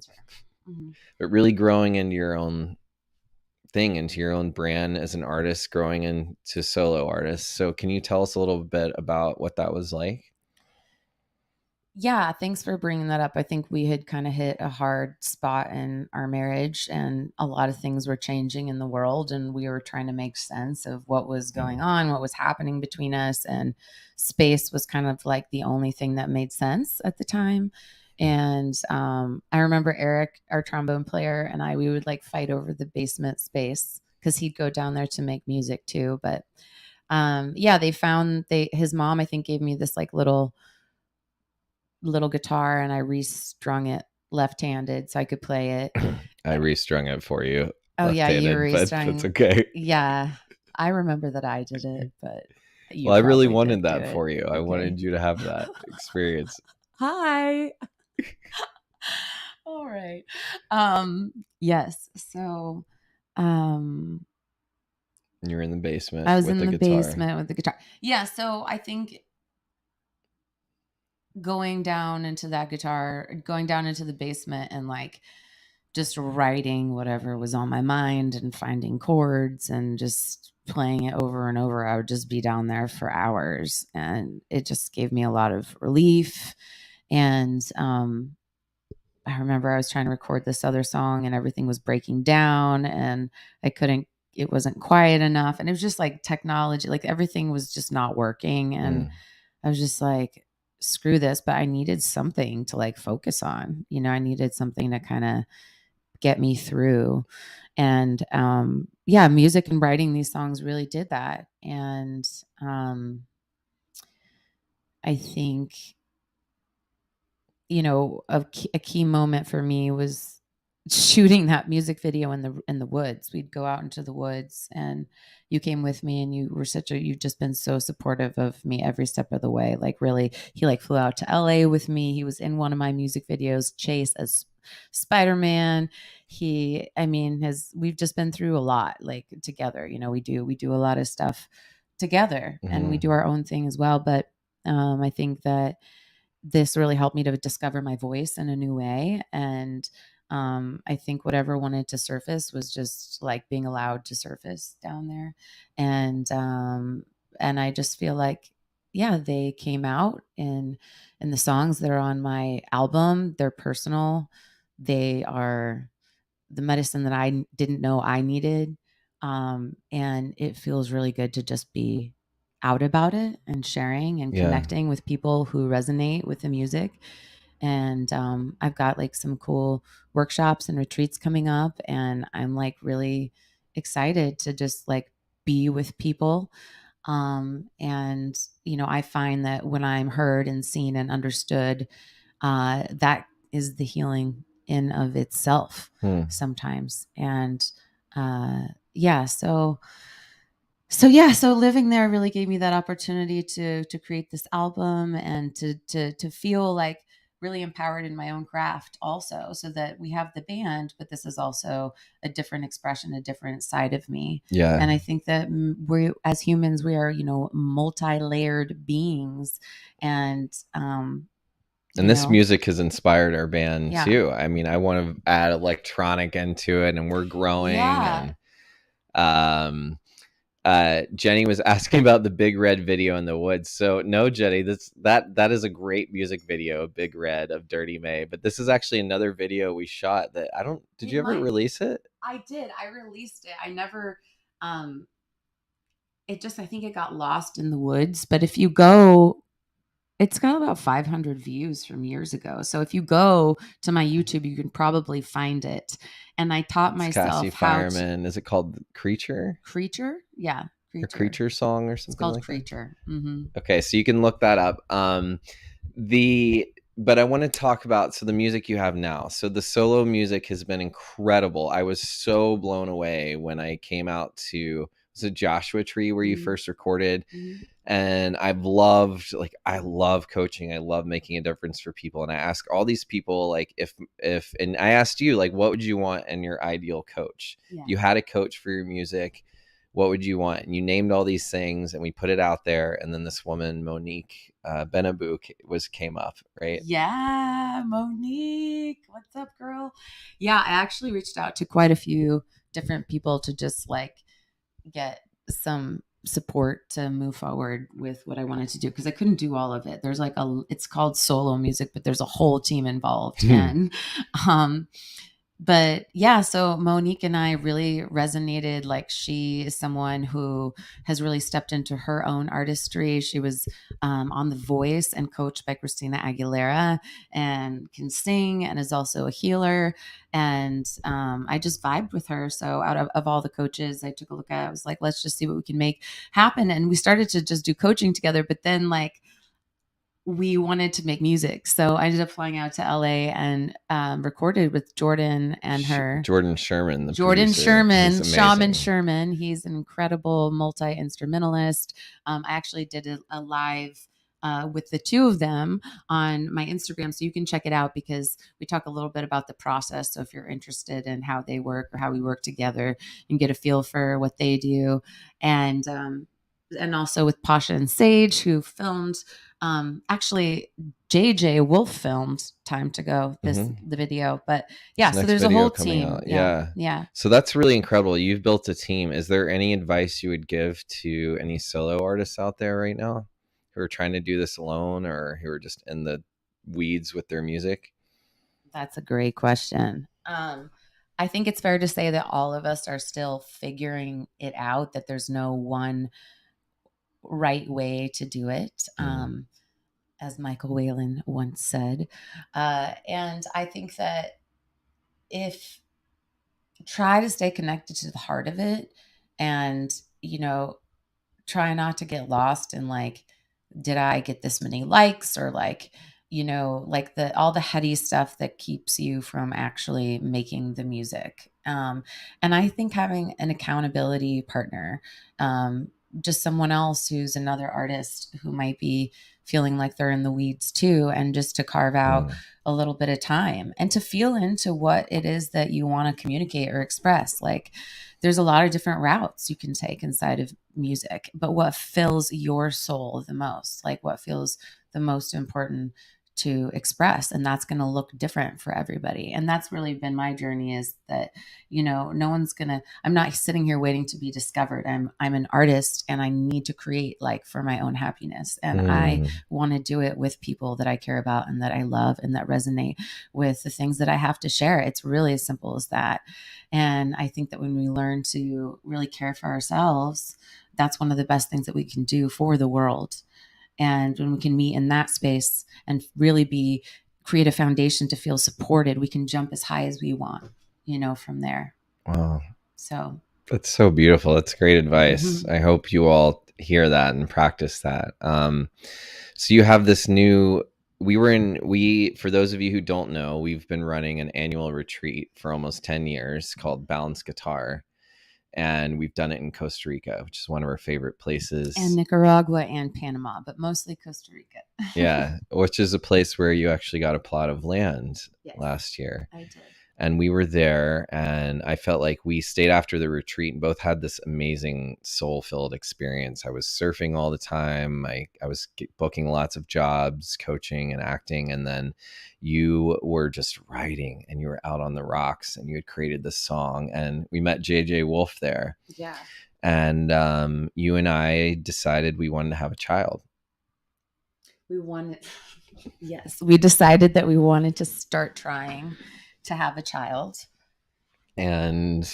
A: But really growing into your own thing, into your own brand as an artist, growing into solo artists. So can you tell us a little bit about what that was like?
B: Yeah, thanks for bringing that up. I think we had kind of hit a hard spot in our marriage, and a lot of things were changing in the world, and we were trying to make sense of what was going on, what was happening between us, and space was kind of like the only thing that made sense at the time. And I remember Eric, our trombone player, and we would like fight over the basement space because he'd go down there to make music too. But yeah, his mom, I think, gave me this like little guitar, and I restrung it left-handed so I could play it.
A: I restrung it for you.
B: Oh yeah, you restrung.
A: That's okay.
B: Yeah, I remember that I did it, but
A: well, I really wanted that for you. Okay. I wanted you to have that experience.
B: Hi. All right. Yes. So,
A: you're in the basement.
B: I was in the basement with the guitar. Yeah. So I think going down into the basement and like just writing whatever was on my mind and finding chords and just playing it over and over. I would just be down there for hours, and it just gave me a lot of relief. And I remember I was trying to record this other song, and everything was breaking down, and it wasn't quiet enough. And it was just like technology, like everything was just not working. And I was just like, screw this, but I needed something to like focus on. I needed something to kind of get me through. And yeah, music and writing these songs really did that. And I think, a key moment for me was shooting that music video in the woods. We'd go out into the woods, and you came with me, and you've just been so supportive of me every step of the way. Like really, he like flew out to LA with me. He was in one of my music videos, Chase, as Spider-Man. We've just been through a lot, like, together. We do a lot of stuff together, and we
A: Mhm.
B: do our own thing as well. But I think that this really helped me to discover my voice in a new way. And I think whatever wanted to surface was just like being allowed to surface down there. And I just feel like, yeah, they came out in the songs that are on my album. They're personal. They are the medicine that I didn't know I needed. And it feels really good to just be out about it and sharing and
A: Yeah.
B: connecting with people who resonate with the music. And I've got like some cool workshops and retreats coming up, and I'm like really excited to just like be with people. And I find that when I'm heard and seen and understood, that is the healing in of itself
A: Hmm.
B: sometimes. And yeah, so living there really gave me that opportunity to create this album, and to feel like really empowered in my own craft also, so that we have the band, but this is also a different expression, a different side of me.
A: Yeah.
B: And I think that we, as humans, we are, multi-layered beings. And
A: And
B: you
A: this
B: know
A: music has inspired our band
B: yeah.
A: too. I mean, I want to add electronic into it, and we're growing.
B: Yeah.
A: And um, Jenny was asking about the Big Red video in the woods. So no, Jenny, that is a great music video, Big Red of Dirty May. But this is actually another video we shot that I don't. Did
B: It
A: you ever
B: might.
A: release it?
B: I did. I released it. I never. Um, it just. I think it got lost in the woods. But if you go, it's got about 500 views from years ago. So if you go to my YouTube, you can probably find it. And I taught
A: It's Cassie
B: myself how to
A: Fireman. Is it called Creature
B: creature. Yeah,
A: or
B: creature.
A: Creature Song or
B: It's
A: something
B: called
A: like that?
B: creature. Mm-hmm.
A: Okay, so you can look that up. The but I want to talk about the music you have now. So the solo music has been incredible. I was so blown away when I came out to was it Joshua Tree where you
B: Mm-hmm.
A: first recorded,
B: Mm-hmm.
A: and I love coaching. I love making a difference for people, and I ask all these people like if and I asked you like what would you want in your ideal coach?
B: Yeah.
A: If you had a coach for your music, what would you want? And you named all these things, and we put it out there, and then this woman Monique Benabu came up, right?
B: Yeah, Monique, what's up, girl? Yeah, I actually reached out to quite a few different people to just like get some support to move forward with what I wanted to do, because I couldn't do all of it. It's called solo music, but there's a whole team involved. And um but yeah, so Monique and I really resonated. Like, she is someone who has really stepped into her own artistry. She was on The Voice and coached by Christina Aguilera, and can sing and is also a healer. And I just vibed with her. So out of all the coaches I took a look at, I was like, let's just see what we can make happen. And we started to just do coaching together. But then, like, we wanted to make music. So I ended up flying out to LA and recorded with Jordan and her.
A: Jordan Sherman, the
B: Jordan
A: producer. He's
B: Sherman, Shaman
A: amazing.
B: Sherman. He's an incredible multi instrumentalist. I actually did a live with the two of them on my Instagram, so you can check it out, because we talk a little bit about the process. So if you're interested in how they work or how we work together, and get a feel for what they do. And also with Pasha and Sage, who filmed. Actually, JJ Wolf filmed Time to Go, the video. But yeah,
A: This
B: so
A: next
B: there's a
A: video
B: whole
A: coming
B: team.
A: out.
B: Yeah.
A: Yeah.
B: Yeah.
A: So that's really incredible. You've built a team. Is there any advice you would give to any solo artists out there right now who are trying to do this alone, or who are just in the weeds with their music?
B: That's a great question. I think it's fair to say that all of us are still figuring it out, that there's no one right way to do it. As Michael Whalen once said. And I think that if try to stay connected to the heart of it, and, try not to get lost in like, did I get this many likes, or like, like the all the heady stuff that keeps you from actually making the music. And I think having an accountability partner, just someone else who's another artist who might be feeling like they're in the weeds too, and just to carve out a little bit of time and to feel into what it is that you want to communicate or express. Like, there's a lot of different routes you can take inside of music, but what fills your soul the most, like what feels the most important to express, and that's going to look different for everybody. And that's really been my journey, is that, you know, no one's gonna, I'm not sitting here waiting to be discovered. I'm an artist, and I need to create, like, for my own happiness, and I want to do it with people that I care about and that I love and that resonate with the things that I have to share. It's really as simple as that. And I think that when we learn to really care for ourselves, that's one of the best things that we can do for the world. And when we can meet in that space and really create a foundation to feel supported, we can jump as high as we want, you know, from there.
A: Wow.
B: So
A: that's so beautiful. That's great advice. I hope you all hear that and practice that. So you have this new, for those of you who don't know, we've been running an annual retreat for almost 10 years called Balanced Guitar. And we've done it in Costa Rica, which is one of our favorite places.
B: And Nicaragua and Panama, but mostly Costa Rica.
A: Yeah, which is a place where you actually got a plot of land last year.
B: I did.
A: And we were there, and I felt like we stayed after the retreat and both had this amazing soul-filled experience. I was surfing all the time. I was booking lots of jobs, coaching and acting. And then you were just writing, and you were out on the rocks, and you had created this song. And we met JJ Wolf there.
B: Yeah.
A: And you and I decided we wanted to have a child.
B: Yes, we decided that we wanted to start trying to have a child.
A: And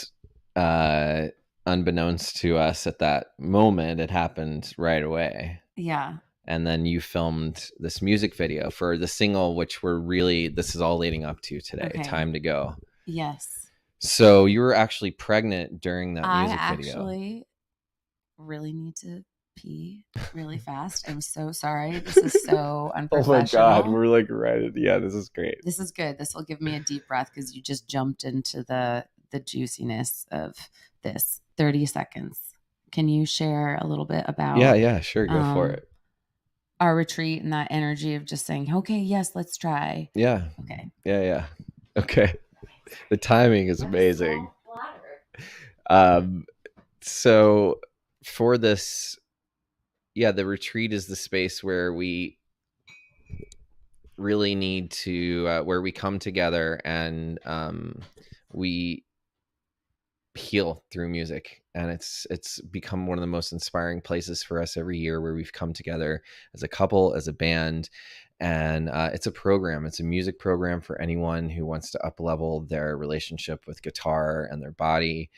A: unbeknownst to us at that moment, it happened right away.
B: Yeah.
A: And then you filmed this music video for the single, which this is all leading up to today. Okay. Time to Go.
B: Yes.
A: So you were actually pregnant during that music video.
B: I actually really need to pee really fast. I'm so sorry. This is so unprofessional.
A: Oh my God, we're like right. Yeah, this is great.
B: This is good. This will give me a deep breath because you just jumped into the juiciness of this. 30 seconds. Can you share a little bit about?
A: Yeah, sure. Go for it.
B: Our retreat and that energy of just saying, okay, yes, let's try.
A: Yeah.
B: Okay.
A: Yeah. Okay. The timing is amazing. So for this, the retreat is the space where we really need to, where we come together and we heal through music. And it's become one of the most inspiring places for us every year, where we've come together as a couple, as a band. And it's a program. It's a music program for anyone who wants to up-level their relationship with guitar and their body,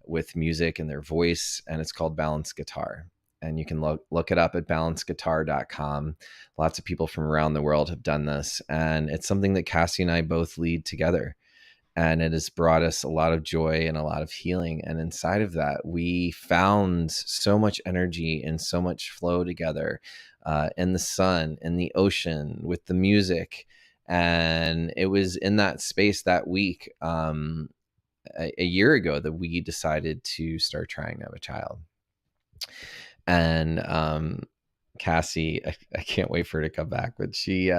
A: with music and their voice. And it's called Balanced Guitar. And you can look it up at balancedguitar.com. Lots of people from around the world have done this. And it's something that Cassie and I both lead together. And it has brought us a lot of joy and a lot of healing. And inside of that, we found so much energy and so much flow together, in the sun, in the ocean, with the music. And it was in that space that week, a year ago, that we decided to start trying to have a child. And Cassie, I can't wait for her to come back, but she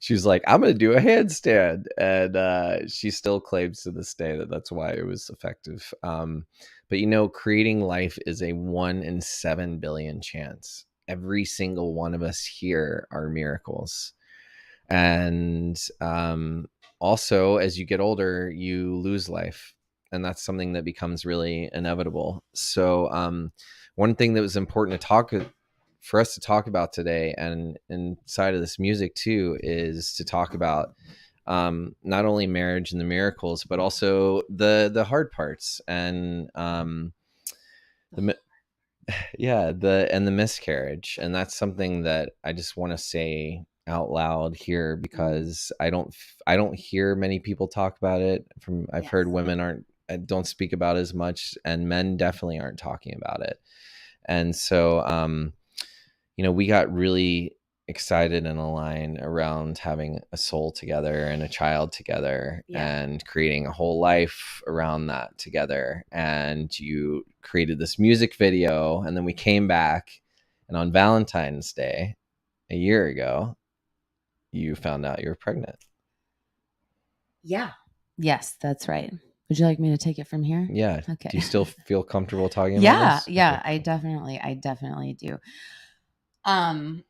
A: was like, I'm going to do a handstand. And she still claims to this day that that's why it was effective. But, creating life is a 1 in 7 billion chance. Every single one of us here are miracles. And also, as you get older, you lose life. And that's something that becomes really inevitable. So one thing that was important for us to talk about today, and inside of this music too, is to talk about not only marriage and the miracles, but also the hard parts, and the miscarriage. And that's something that I just want to say out loud here, because I don't hear many people talk about it. I've heard women don't speak about it as much, and men definitely aren't talking about it. And so we got really excited and aligned around having a soul together and a child together, and creating a whole life around that together. And you created this music video, and then we came back And on Valentine's Day, a year ago, you found out you were pregnant.
B: Yeah. Yes, that's right. Would you like me to take it from here?
A: Yeah.
B: Okay.
A: Do you still feel comfortable talking about
B: Yeah,
A: this?
B: yeah,
A: Okay, cool.
B: I definitely do. Um,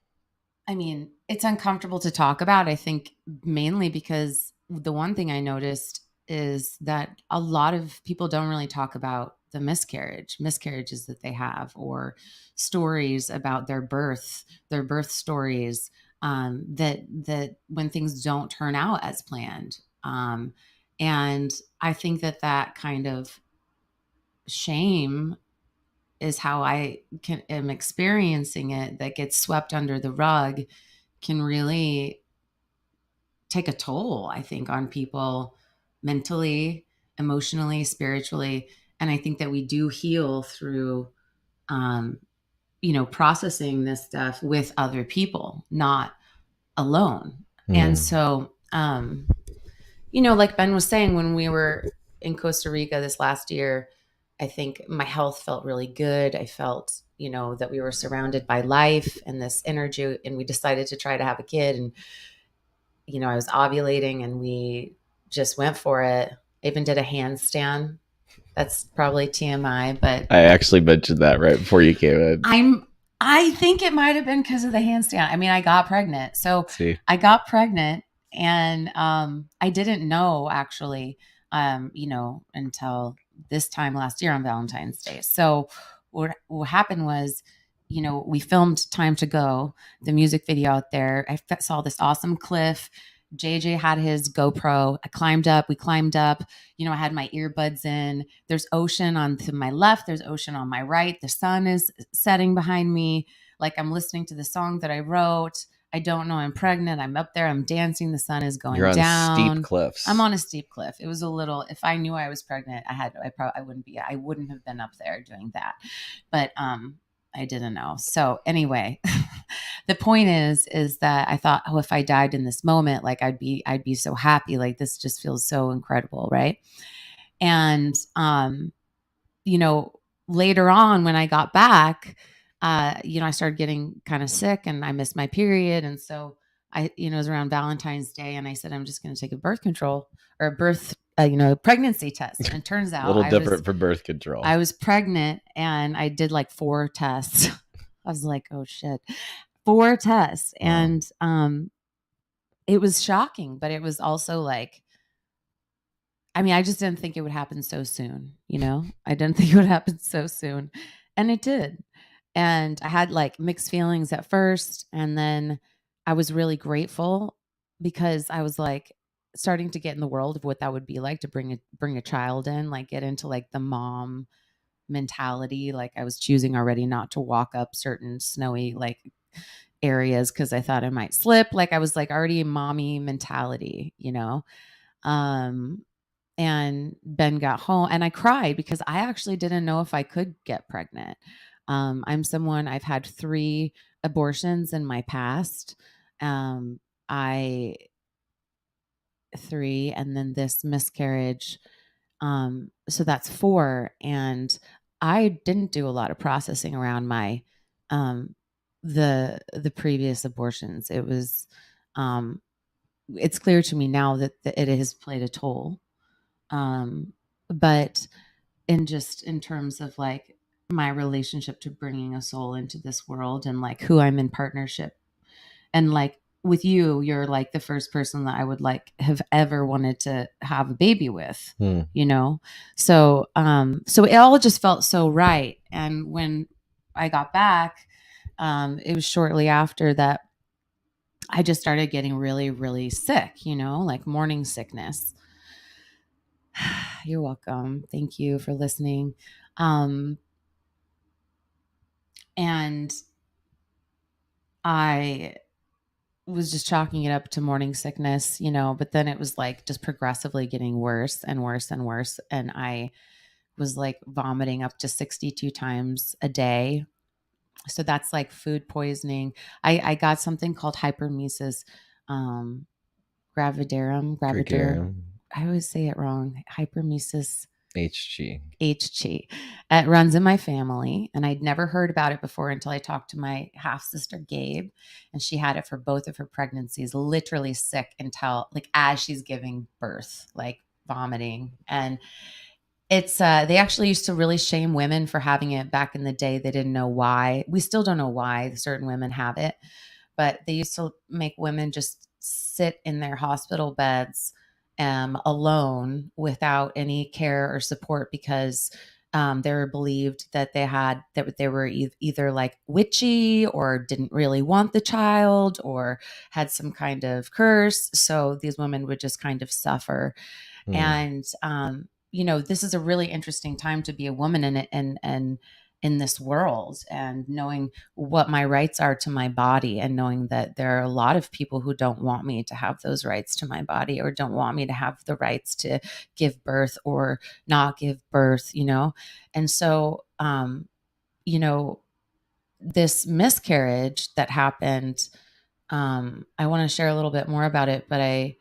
B: I mean, it's uncomfortable to talk about, I think mainly because the one thing I noticed is that a lot of people don't really talk about the miscarriages that they have, or stories about their birth stories, that when things don't turn out as planned. And I think that kind of shame is how am experiencing it, that gets swept under the rug, can really take a toll, I think, on people mentally, emotionally, spiritually. And I think that we do heal through, um, processing this stuff with other people, not alone. And so, like Ben was saying, when we were in Costa Rica this last year, I think my health felt really good. I felt, that we were surrounded by life and this energy, and we decided to try to have a kid. And, I was ovulating and we just went for it. I even did a handstand. That's probably TMI, but
A: I actually mentioned that right before you came in.
B: I think it might have been because of the handstand. I mean, I got pregnant. So
A: See,
B: I got pregnant, and I didn't know actually, until this time last year on Valentine's Day. So what happened was, we filmed Time to Go, the music video out there. I saw this awesome cliff. JJ had his GoPro. We climbed up. I had my earbuds in. There's ocean on to my left. There's ocean on my right. The sun is setting behind me. Like, I'm listening to the song that I wrote. I don't know I'm pregnant. I'm up there. I'm dancing. The sun is
A: you're
B: going
A: on steep
B: down. I'm
A: cliffs.
B: on a steep cliff. It was a little. If I knew I was pregnant, I wouldn't be. I wouldn't have been up there doing that. But I didn't know. So anyway, the point is that I thought, oh, if I died in this moment, like I'd be so happy. Like, this just feels so incredible, right? And you know, later on when I got back, I started getting kind of sick and I missed my period. And so it was around Valentine's Day, and I said, I'm just going to take a birth control or a pregnancy test. And it turns
A: A
B: out
A: little different for birth control.
B: I was pregnant, and I did like 4 tests. I was like, oh shit, 4 tests.
A: Wow.
B: And it was shocking, but it was also like, I mean, I just didn't think it would happen so soon, I didn't think it would happen so soon. And it did. And I had like mixed feelings at first. And then I was really grateful, because I was like starting to get in the world of what that would be like to bring a child in, like get into like the mom mentality. Like, I was choosing already not to walk up certain snowy like areas because I thought I might slip. Like, I was like already mommy mentality. Um, and Ben got home, and I cried because I actually didn't know if I could get pregnant. I've had 3 abortions in my past. I 3, and then this miscarriage. So that's 4. And I didn't do a lot of processing around my, the previous abortions. Um, it's clear to me now that it has played a toll. But in terms of like my relationship to bringing a soul into this world, and like who I'm in partnership, and like with you, you're like the first person that I would like have ever wanted to have a baby with, so it all just felt so right. And when I got back, it was shortly after that I just started getting really, really sick, like morning sickness. You're welcome. Thank you for listening. And I was just chalking it up to morning sickness, but then it was like just progressively getting worse and worse and worse. And I was like vomiting up to 62 times a day. So that's like food poisoning. I got something called hypermesis gravidarum.
A: Gregory.
B: I always say it wrong. Hypermesis.
A: HG.
B: HG. It runs in my family, and I'd never heard about it before until I talked to my half sister Gabe, and she had it for both of her pregnancies, literally sick until like as she's giving birth, like vomiting. And it's they actually used to really shame women for having it back in the day. They didn't know why. We still don't know why certain women have it, but they used to make women just sit in their hospital beds alone without any care or support because they were believed that they were either like witchy or didn't really want the child or had some kind of curse. So these women would just kind of suffer. And this is a really interesting time to be a woman in it and in this world, and knowing what my rights are to my body, and knowing that there are a lot of people who don't want me to have those rights to my body, or don't want me to have the rights to give birth or not give birth. And so this miscarriage that happened, I want to share a little bit more about it, but I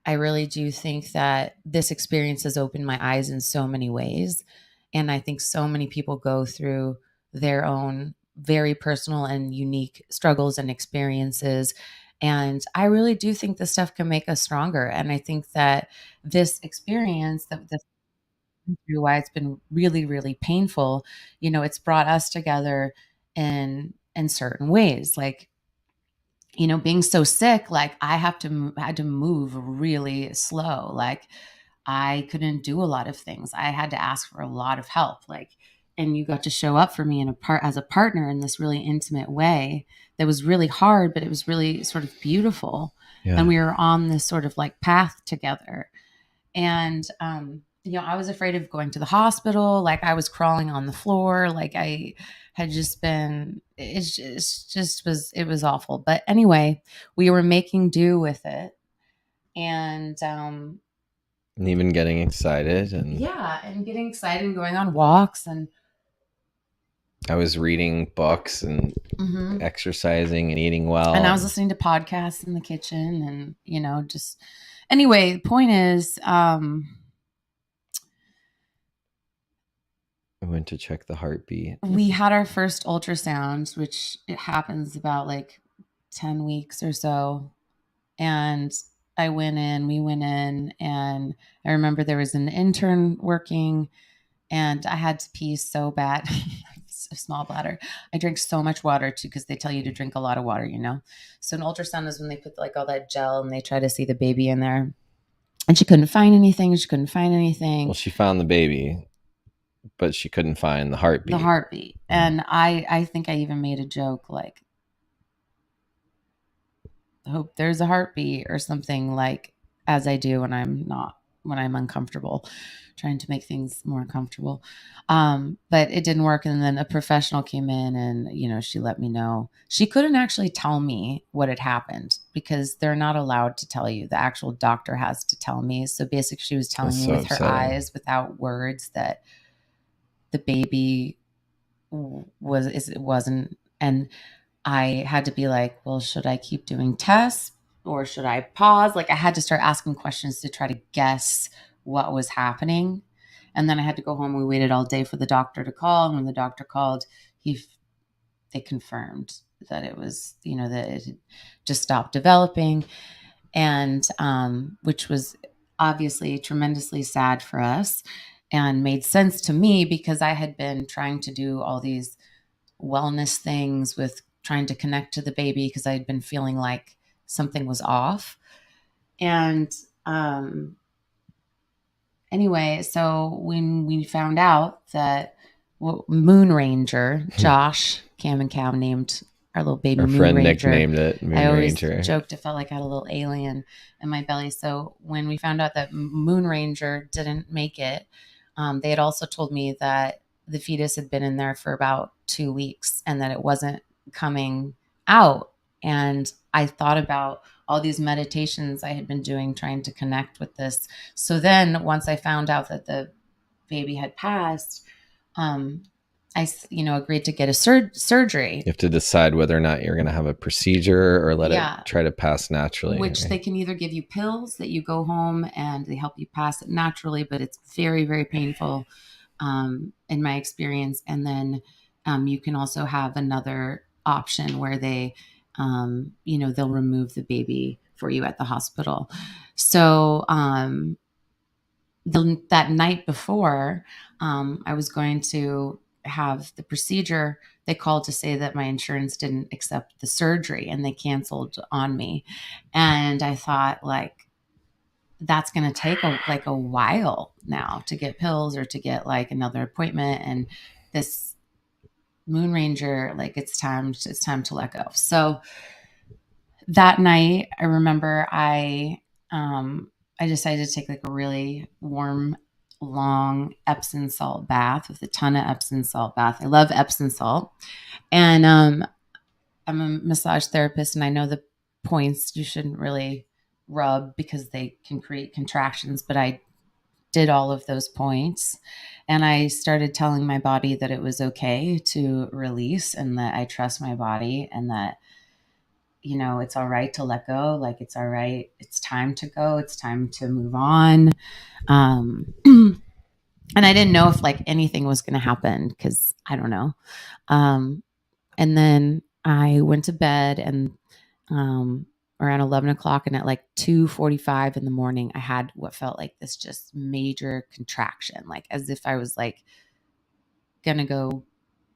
B: really do think that this experience has opened my eyes in so many ways. And I think so many people go through their own very personal and unique struggles and experiences. And I really do think this stuff can make us stronger. And I think that this experience that through why it's been really, really painful, it's brought us together in certain ways. Like, being so sick, like I had to move really slow. Like I couldn't do a lot of things. I had to ask for a lot of help. Like, and you got to show up for me as a partner in this really intimate way that was really hard, but it was really sort of beautiful.
A: Yeah.
B: And we were on this sort of like path together. And I was afraid of going to the hospital. Like I was crawling on the floor. Like I had just been. It was awful. But anyway, we were making do with it, and
A: even getting excited and
B: getting excited and going on walks, and
A: I was reading books and exercising and eating well,
B: and I was listening to podcasts in the kitchen, and just anyway. The point is,
A: I went to check the heartbeat.
B: We had our first ultrasound, which it happens about like 10 weeks or so. And we went in, and I remember there was an intern working, and I had to pee so bad. A small bladder. I drank so much water too, because they tell you to drink a lot of water, So an ultrasound is when they put like all that gel and they try to see the baby in there. And she couldn't find anything.
A: Well, she found the baby, but she couldn't find the heartbeat.
B: And I think I even made a joke like, I hope there's a heartbeat or something, like as I do when I'm uncomfortable, trying to make things more comfortable. But it didn't work. And then a professional came in and, she let me know. She couldn't actually tell me what had happened because they're not allowed to tell you. The actual doctor has to tell me. So basically she was telling me with her eyes without words that the baby wasn't. And I had to be like, well, should I keep doing tests or should I pause? Like I had to start asking questions to try to guess what was happening. And then I had to go home. We waited all day for the doctor to call. And when the doctor called, they confirmed that it was, that it had just stopped developing. And which was obviously tremendously sad for us and made sense to me because I had been trying to do all these wellness things with trying to connect to the baby because I had been feeling like something was off. And anyway, so when we found out that Moon Ranger, Josh, Cam and Cam named our little baby
A: our
B: Moon
A: friend
B: Ranger.
A: nicknamed it Moon
B: I always
A: Ranger.
B: Joked it felt like I had a little alien in my belly. So when we found out that Moon Ranger didn't make it, they had also told me that the fetus had been in there for about 2 weeks and that it wasn't coming out. And I thought about all these meditations I had been doing trying to connect with this. So then once I found out that the baby had passed, agreed to get a surgery.
A: You have to decide whether or not you're going to have a procedure or let it
B: Yeah,
A: try to pass naturally.
B: which they
A: Right?
B: can either give you pills that you go home and they help you pass it naturally, but it's very, very painful in my experience. And then you can also have another option where they'll remove the baby for you at the hospital. So that night before I was going to have the procedure, they called to say that my insurance didn't accept the surgery and they canceled on me. And I thought, like, that's going to take a while now to get pills or to get like another appointment. And this Moon Ranger, like, it's time to let go. So that night, I remember I decided to take like a really warm, long Epsom salt bath with a ton of Epsom salt bath. I love Epsom salt, and I'm a massage therapist, and I know the points you shouldn't really rub because they can create contractions, but I did all of those points, and I started telling my body that it was okay to release and that I trust my body and that it's all right to let go. Like, it's all right. It's time to go. It's time to move on. And I didn't know if like anything was going to happen because I don't know. Um, and then I went to bed and around 11 o'clock, and at like 2:45 in the morning, I had what felt like this just major contraction, like as if I was like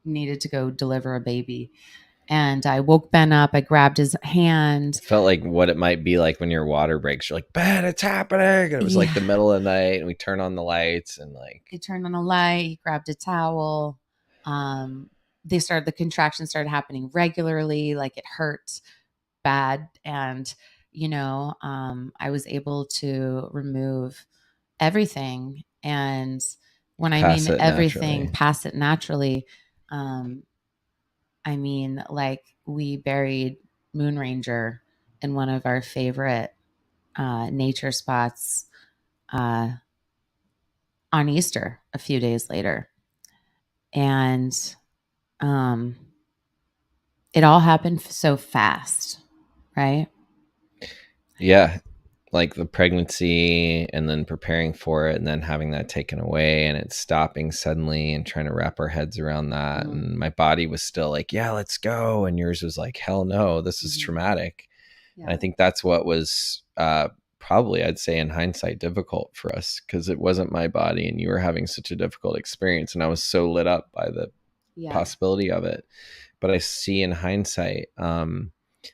B: needed to go deliver a baby. And I woke Ben up. I grabbed his hand.
A: It felt like what it might be like when your water breaks. You're like, Ben, it's happening. And it was like the middle of the night, and we turn on the lights and like.
B: He turned on a light. He grabbed a towel. Um, the contractions started happening regularly. Like, it hurt bad. And, I was able to remove everything. And when I
A: Pass
B: mean
A: it
B: everything,
A: naturally.
B: pass it naturally, um, I mean, like, we buried Moon Ranger in one of our favorite nature spots uh, on Easter a few days later. And um, it all happened so fast, right?
A: Yeah. Like the pregnancy and then preparing for it and then having that taken away and it stopping suddenly and trying to wrap our heads around that.
B: Mm-hmm.
A: And my body was still like, yeah, let's go. And yours was like, hell no, this is
B: Mm-hmm.
A: traumatic.
B: Yeah.
A: And I think that's what was probably, I'd say in hindsight, difficult for us because it wasn't my body and you were having such a difficult experience. And I was so lit up by the possibility of it. But I see in hindsight,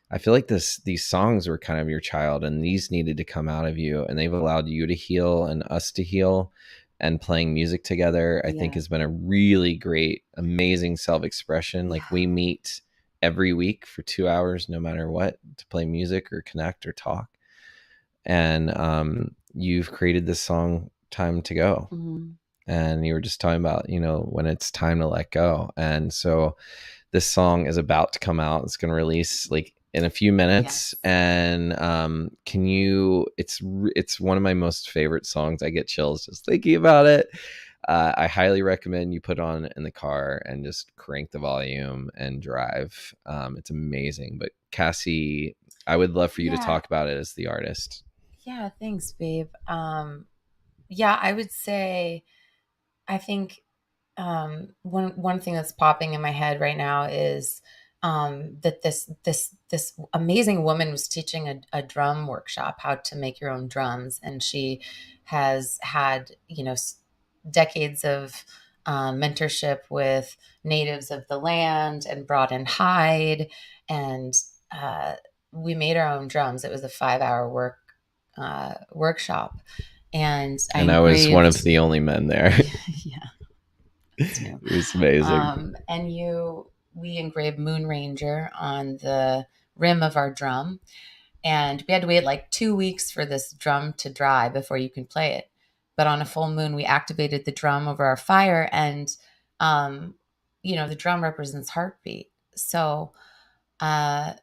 A: I feel like these songs were kind of your child and these needed to come out of you and they've allowed you to heal and us to heal. And playing music together, I think has been a really great, amazing self-expression. Like we meet every week for 2 hours, no matter what, to play music or connect or talk. And you've created this song Time to Go.
B: Mm-hmm.
A: And you were just talking about, when it's time to let go. And so this song is about to come out. It's going to release like in a few minutes.
B: Yes.
A: And it's one of my most favorite songs. I get chills just thinking about it. I highly recommend you put on in the car and just crank the volume and drive. It's amazing. But Cassie, I would love for you to talk about it as the artist.
B: Yeah, thanks, babe. Yeah, I would say I think one thing that's popping in my head right now is that this amazing woman was teaching a drum workshop, how to make your own drums, and she has had decades of mentorship with natives of the land and brought in hide, and we made our own drums. It was a 5-hour workshop, and
A: I was one of the only men there.
B: Yeah.
A: It was amazing.
B: We engraved Moon Ranger on the rim of our drum, and we had to wait like 2 weeks for this drum to dry before you can play it. But on a full moon, we activated the drum over our fire, and the drum represents heartbeat. So there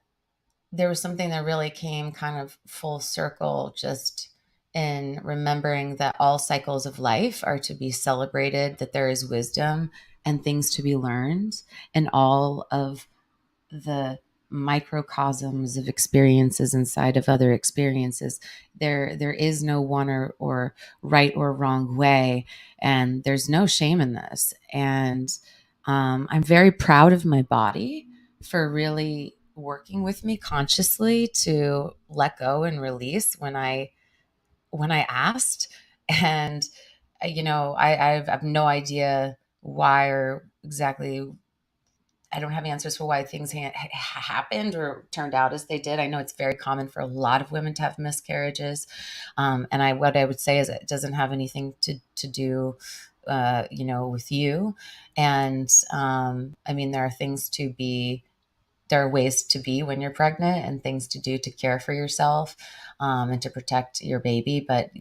B: was something that really came kind of full circle, just in remembering that all cycles of life are to be celebrated, that there is wisdom, and things to be learned, and all of the microcosms of experiences inside of other experiences. There is no one or right or wrong way, and there's no shame in this. And I'm very proud of my body for really working with me consciously to let go and release when I asked. And I have no idea why or exactly. I don't have answers for why things happened or turned out as they did. I know it's very common for a lot of women to have miscarriages, and what I would say is it doesn't have anything to do, with you. And I mean, there are ways to be when you're pregnant and things to do to care for yourself, and to protect your baby, but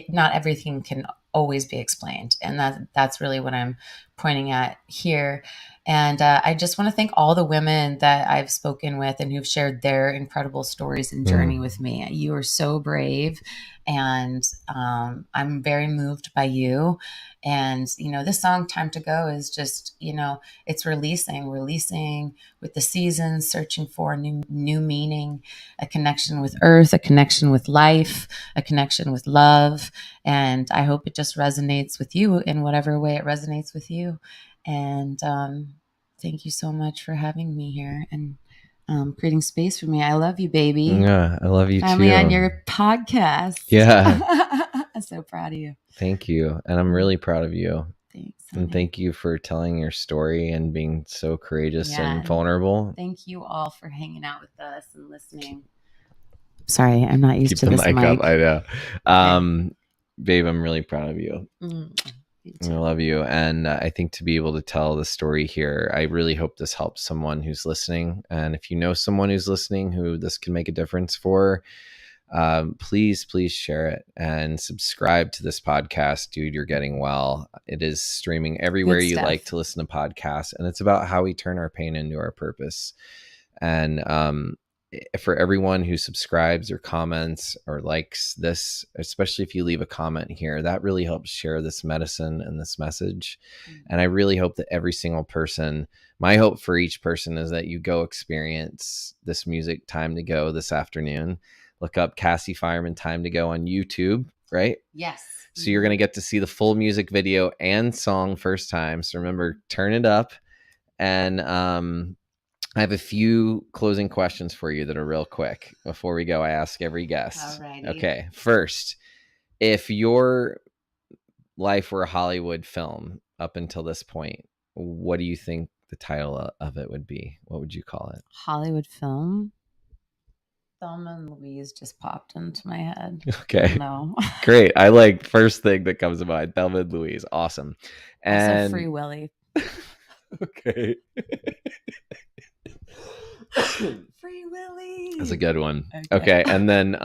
B: not everything can always be explained, and that's really what I'm pointing at here. And I just want to thank all the women that I've spoken with and who've shared their incredible stories and journey with me. You are so brave, and I'm very moved by you. And this song "Time to Go" is just, it's releasing with the seasons, searching for a new meaning, a connection with earth, a connection with life, a connection with love. And I hope it just resonates with you in whatever way it resonates with you. And thank you so much for having me here and creating space for me. I love you, baby.
A: Yeah, I love you
B: Finally
A: too.
B: on your podcast.
A: Yeah.
B: I'm so proud of you.
A: Thank you. And I'm really proud of you.
B: Thanks.
A: And thank you for telling your story and being so courageous and vulnerable.
B: Thank you all for hanging out with us and listening. Sorry, I'm not used
A: Keep
B: to
A: the
B: this mic.
A: up, I know. Okay. Babe, I'm really proud of you. I love you. And I think to be able to tell the story here, I really hope this helps someone who's listening. And if you know someone who's listening who this can make a difference for, please share it and subscribe to this podcast. Dude, You're Getting Well. It is streaming everywhere you like to listen to podcasts, and it's about how we turn our pain into our purpose. And for everyone who subscribes or comments or likes this, especially if you leave a comment here, that really helps share this medicine and this message. And I really hope that every single person, my hope for each person is that you go experience this music Time to Go this afternoon. Look up Cassie Fireman Time to Go on YouTube, right?
B: Yes.
A: So you're going to get to see the full music video and song first time. So remember, turn it up. And I have a few closing questions for you that are real quick. Before we go, I ask every guest.
B: Alrighty.
A: Okay. First, if your life were a Hollywood film up until this point, what do you think the title of it would be? What would you call it?
B: Hollywood film? Thelma and Louise just popped into my head.
A: Okay.
B: No.
A: Great. I like first thing that comes to mind. Thelma and Louise. Awesome. And
B: also Free Willy.
A: Okay.
B: Free Willy.
A: That's a good one. Okay. And then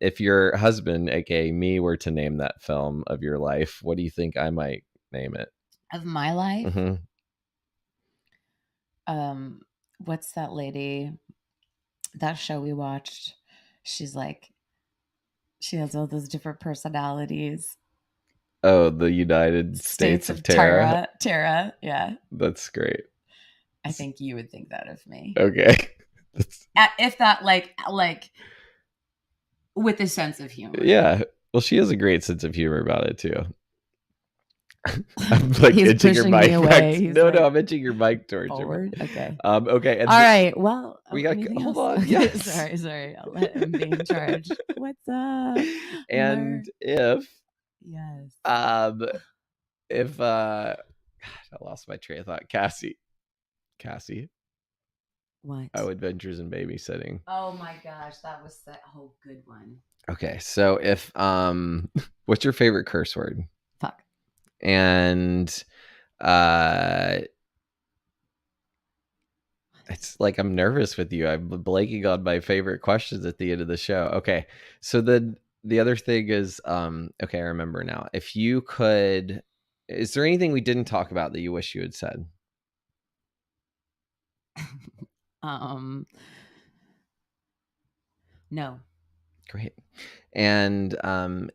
A: if your husband, aka me, were to name that film of your life, what do you think I might name it?
B: Of my life?
A: Mm-hmm.
B: What's that lady? That show we watched. She has all those different personalities.
A: Oh, the United States of Terra.
B: Terra, yeah.
A: That's great.
B: I think you would think that of me.
A: Okay.
B: If that like with a sense of humor.
A: Yeah. Well, she has a great sense of humor about it too. I'm like itching your mic back. No, I'm itching your mic towards
B: forward. You. Okay.
A: Okay.
B: And all right. Well,
A: we got hold on.
B: Okay.
A: Yes.
B: Sorry. I'll let him be in charge. What's up?
A: And if
B: if
A: I lost my train of thought. Cassie.
B: What?
A: Oh, Adventures in Babysitting.
B: Oh my gosh, that was that whole good one. Okay,
A: so if what's your favorite curse word?
B: Fuck.
A: And it's like I'm nervous with you. I'm blanking on my favorite questions at the end of the show. Okay, so the other thing is okay, I remember now. If you could, is there anything we didn't talk about that you wish you had said?
B: No.
A: Great. And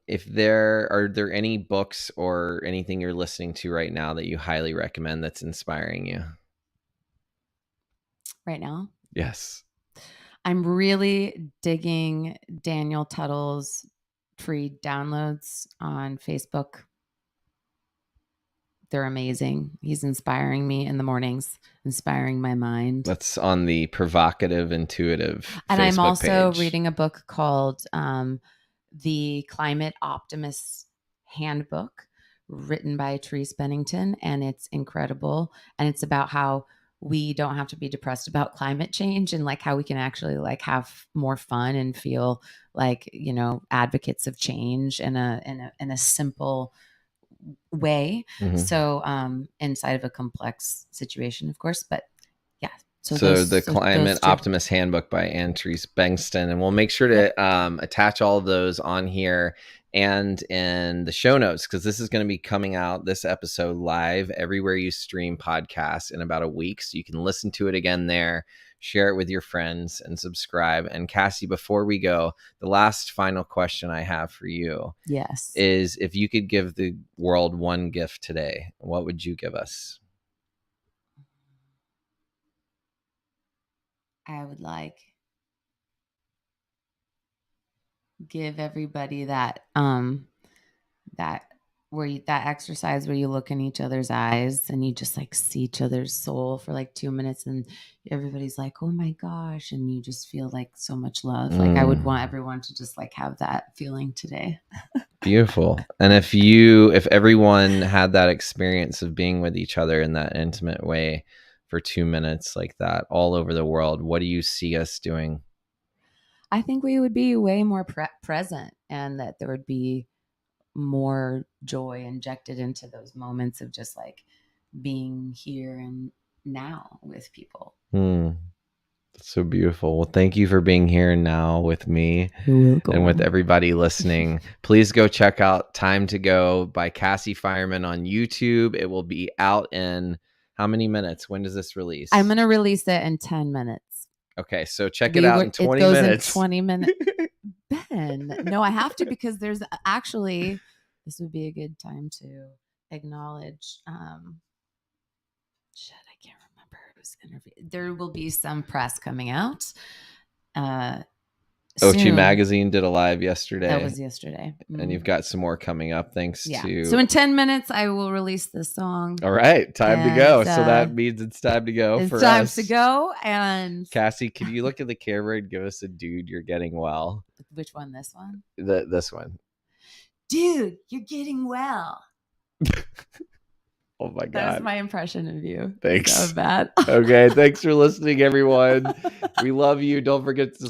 A: if are there any books or anything you're listening to right now that you highly recommend that's inspiring you?
B: Right now?
A: Yes.
B: I'm really digging Daniel Tuttle's free downloads on Facebook. They're amazing. He's inspiring me in the mornings, inspiring my mind.
A: That's on the Provocative Intuitive
B: And
A: Facebook
B: I'm also
A: page.
B: reading a book called The Climate Optimist's Handbook, written by Therese Bennington, and it's incredible. And it's about how we don't have to be depressed about climate change, and like how we can actually like have more fun and feel like, you know, advocates of change in a simple way.
A: Mhm.
B: So inside of a complex situation, of course, but yeah.
A: So the Climate Optimist Handbook by Therese Bennington, and we'll make sure to attach all of those on here and in the show notes, because this is going to be coming out, this episode, live everywhere you stream podcasts in about a week, so you can listen to it again there, share it with your friends, and subscribe. And Cassie, before we go, the last final question I have for you,
B: yes,
A: is if you could give the world one gift today, what would you give us?
B: I would like give everybody that that that exercise where you look in each other's eyes and you just like see each other's soul for like 2 minutes, and everybody's like, oh my gosh, and you just feel like so much love. Like I would want everyone to just like have that feeling today.
A: Beautiful. And if everyone had that experience of being with each other in that intimate way for 2 minutes like that all over the world, what do you see us doing?
B: I think we would be way more present, and that there would be more joy injected into those moments of just like being here and now with people.
A: So beautiful. Well, thank you for being here now with me and with everybody listening. Please go check out Time to Go by Cassie Fireman on YouTube. It will be out in how many minutes? When does this release?
B: I'm going to release it in 10 minutes.
A: Okay, so check it out in 20 minutes.
B: In 20 minutes. Ben, no, I have to, because there's actually, this would be a good time to acknowledge, I can't remember who's interviewed. There will be some press coming out.
A: Ochi Magazine did a live yesterday.
B: That was yesterday.
A: And you've got some more coming up thanks to...
B: So in 10 minutes, I will release this song.
A: All right. Time to go. So that means it's time to go for us. It's
B: time to go. And
A: Cassie, can you look at the camera and give us a dude, you're getting well?
B: Which one? This one?
A: This one.
B: Dude, you're getting well.
A: Oh my God.
B: That's my impression of you.
A: Thanks.
B: So bad.
A: Okay. Thanks for listening, everyone. We love you. Don't forget to